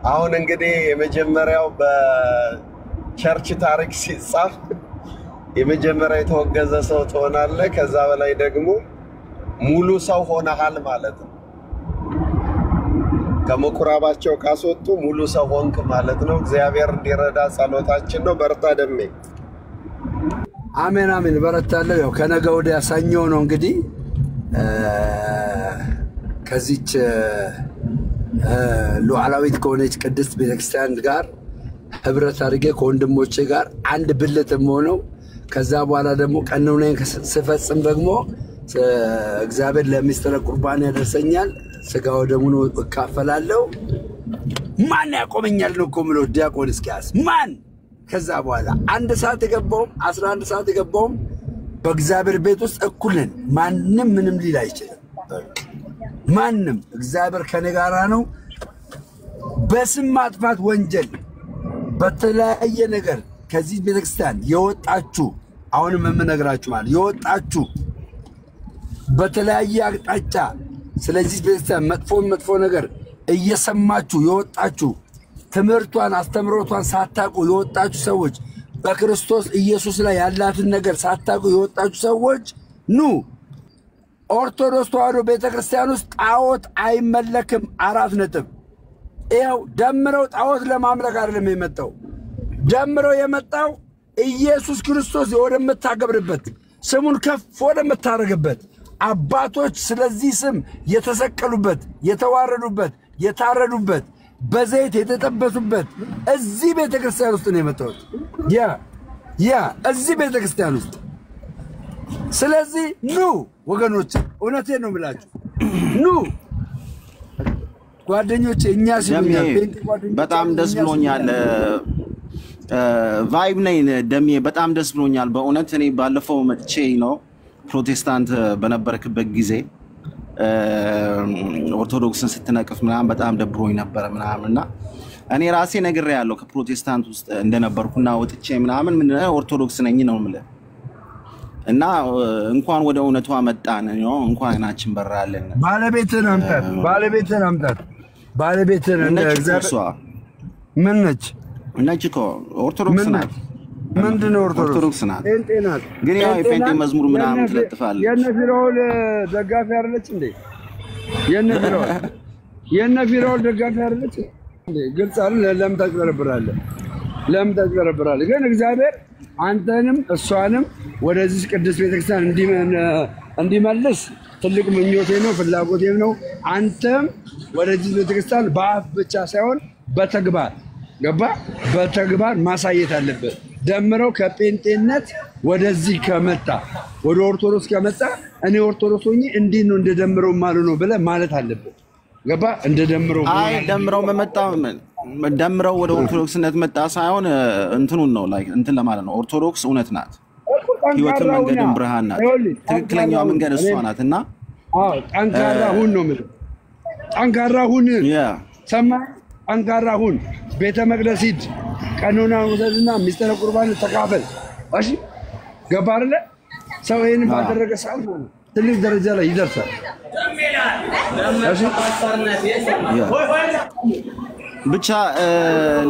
Speaker 9: አሁን እንግዲህ የመጀመሪያው በቸርች ታሪክ ሲጻፍ የመጀመሪያ የተወገዘ ሰው ትሆናለህ። ከዛ በላይ ደግሞ ሙሉ ሰው ሆነሃል ማለት ነው። ከመኩራባቸው ካስወጡ ሙሉ ሰው ሆንክ ማለት ነው። እግዚአብሔር እንዲረዳ ጸሎታችን ነው። በርታ ደሜ።
Speaker 10: አሜን አሜን። በረታለሁ። ያው ከነገ ወዲያ ሰኞ ነው እንግዲህ ከዚች ሉዓላዊት ከሆነች ቅድስት ቤተክርስቲያን ጋር ህብረት አድርጌ ከወንድሞቼ ጋር አንድ ብልትም ሆነው ከዛ በኋላ ደግሞ ቀኖናዬን ስፈጽም ደግሞ እግዚአብሔር ለምስጢረ ቁርባን ያደርሰኛል። ስጋው ደሙን እካፈላለሁ። ማን ያቆመኛል ነው እኮ የምለው ዲያቆን እስኪያስ ማን? ከዛ በኋላ 1 ሰዓት የገባውም 11 ሰዓት የገባውም በእግዚአብሔር ቤት ውስጥ እኩል ነን። ማንም ምንም ሊል አይችልም። ማንም እግዚአብሔር ከኔ ጋር ነው። በስም ማጥፋት ወንጀል በተለያየ ነገር ከዚህ ቤተክርስቲያን የወጣችሁ አሁንም የምነግራችሁ ማለት የወጣችሁ በተለያየ አቅጣጫ ስለዚህ ቤተክርስቲያን መጥፎ ነገር እየሰማችሁ የወጣችሁ ትምህርቷን አስተምሮቷን ሳታውቁ የወጣችሁ ሰዎች በክርስቶስ ኢየሱስ ላይ ያላትን ነገር ሳታውቁ የወጣችሁ ሰዎች ኑ ኦርቶዶክስ ተዋሕዶ ቤተክርስቲያን ውስጥ ጣዖት አይመለክም። 4 ነጥብ። ይኸው ደምረው ጣዖት ለማምለክ አይደለም የመጣው። ደምረው የመጣው ኢየሱስ ክርስቶስ ወደምታገብርበት ስሙን ከፍ ወደምታረግበት አባቶች ስለዚህ ስም የተሰቀሉበት የተዋረዱበት የታረዱበት በዘይት የተጠበሱበት እዚህ ቤተክርስቲያን ውስጥ ነው የመጣው። ያ እዚህ ቤተክርስቲያን ውስጥ። ስለዚህ ኑ ወገኖች፣ እውነቴን ነው የምላችሁ፣ ኑ ጓደኞቼ። እኛ ሲሉኛል
Speaker 11: በጣም ደስ ብሎኛል። ቫይብ ነኝ ደሜ፣ በጣም ደስ ብሎኛል በእውነት። እኔ ባለፈው መጥቼ ነው ፕሮቴስታንት በነበርክበት ጊዜ ኦርቶዶክስን ስትነቅፍ ምናምን በጣም ደብሮኝ ነበር ምናምንና እኔ ራሴ ነግሬያለሁ ከፕሮቴስታንት ውስጥ እንደነበርኩና ወጥቼ ምናምን ምን ኦርቶዶክስ ነኝ ነው የምልህ። እና እንኳን ወደ እውነቷ መጣን ነው እንኳን አይናችን በራለን።
Speaker 10: ባለቤትን አምጣት ባለቤትን እንደ እግዚአብሔር ምን ነች
Speaker 11: እኮ ኦርቶዶክስ ናት።
Speaker 10: ምንድነው
Speaker 11: ኦርቶዶክስ ናት ግን ያው የጴንጤ መዝሙር ምናምን ትለጥፋለች።
Speaker 10: የነ ፊራኦል ደጋፊ አይደለች እንዴ? የነ ፊራኦል ደጋፊ አይደለች እንዴ? ግልጽ አይደል? ለምን ታጭበረብራለህ? ግን እግዚአብሔር አንተንም እሷንም ወደዚህ ቅዱስ ቤተክርስቲያን እንዲመልስ ትልቅ ምኞቴ ነው፣ ፍላጎቴም ነው። አንተም ወደዚህ ቤተክርስቲያን በአፍ ብቻ ሳይሆን በተግባር ገባ በተግባር ማሳየት አለበት። ደምረው ከጴንጤነት ወደዚህ ከመጣ ወደ ኦርቶዶክስ ከመጣ እኔ ኦርቶዶክስ ሆኜ እንዴት ነው እንደደምረው ማለት ነው ብለህ ማለት አለበት። ገባ እንደደምረው
Speaker 11: ደምረው መጣ ደምረው ወደ ኦርቶዶክስነት መጣ ሳይሆን እንትኑን ነው ላይክ እንትን ለማለት ነው። ኦርቶዶክስ እውነት ናት፣ ህይወትን መንገድን ብርሃን ናት፣ ትክክለኛው መንገድ እሷ ናትና
Speaker 10: ጠንካራ ሁን ነው የምልህ። ጠንካራ ሁን ሰማ፣ ጠንካራ ሁን። ቤተ መቅደስ ሂድ፣
Speaker 7: ቀኖና ወሰድና ሚስጥረ ቁርባን ተካፈል። እሺ ገባ አይደለ? ሰው ይሄን ባደረገ ሰዓት ነው ትልቅ ደረጃ ላይ ይደርሳል። እሺ
Speaker 11: ብቻ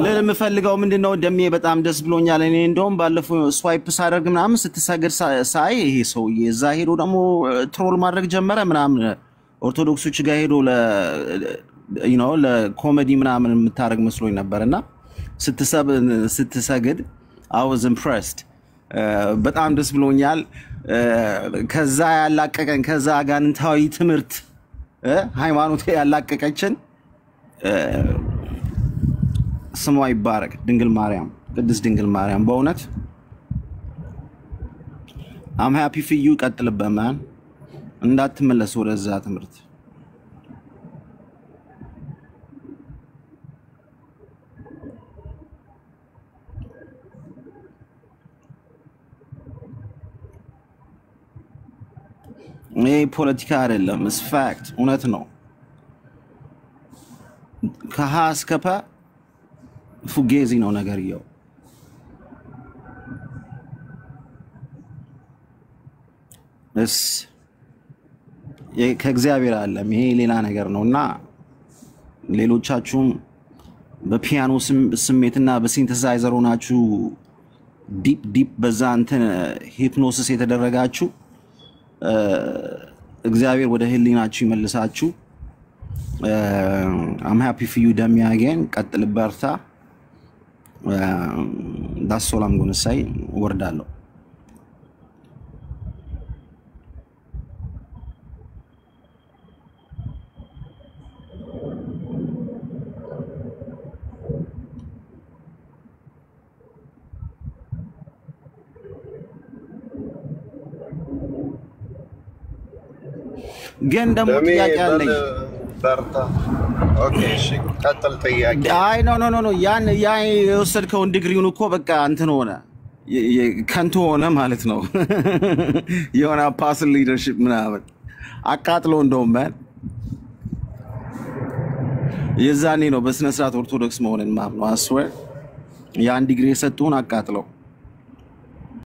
Speaker 11: ለምፈልገው ምንድነው ደሜ በጣም ደስ ብሎኛል። እኔ እንደውም ባለፈው ስዋይፕ ሳደርግ ምናምን ስትሰግድ ሳይ ይሄ ሰውዬ እዛ ሄዶ ደግሞ ትሮል ማድረግ ጀመረ ምናምን ኦርቶዶክሶች ጋር ሄዶ ለኮሜዲ ምናምን የምታረግ መስሎኝ ነበርና ስትሰግድ I was impressed በጣም ደስ ብሎኛል። ከዛ ያላቀቀን ከዛ አጋንንታዊ ትምህርት ሃይማኖት ያላቀቀችን ስሟ ይባረክ ድንግል ማርያም ቅድስት ድንግል ማርያም በእውነት I'm happy for you ቀጥልበት ማን እንዳትመለስ ወደዛ ትምህርት ይሄ ፖለቲካ አይደለም it's fact እውነት ነው ከሀ እስከ ፐ ፉጌዚ ነው ነገርየው ከእግዚአብሔር ዓለም ይሄ ሌላ ነገር ነውና ሌሎቻችሁም በፒያኖ ስሜትና በሲንተሳይዘር ሆናችሁ ዲፕ በዛ እንትን ሂፕኖሲስ የተደረጋችሁ እግዚአብሔር ወደ ህሊናችሁ ይመልሳችሁ I'm happy for you Demi again ቀጥል በርታ that's all I'm going to say ወርዳለሁ ግን ደግሞ ጥያቄ አለኝ
Speaker 9: በርታ ኦኬ እሺ ቀጥል ጥያቄ
Speaker 11: አይ ኖ ያን የወሰድከውን ዲግሪውን እኮ በቃ እንትን ሆነ ከንቱ ሆነ ማለት ነው የሆነ ፓስል ሊደርሺፕ ምናምን አቃጥሎ እንደውም ማን የዛኔ ነው በስነ ስርዓት ኦርቶዶክስ መሆንን ማምነው አስወር ያን ዲግሪ የሰጡን አቃጥለው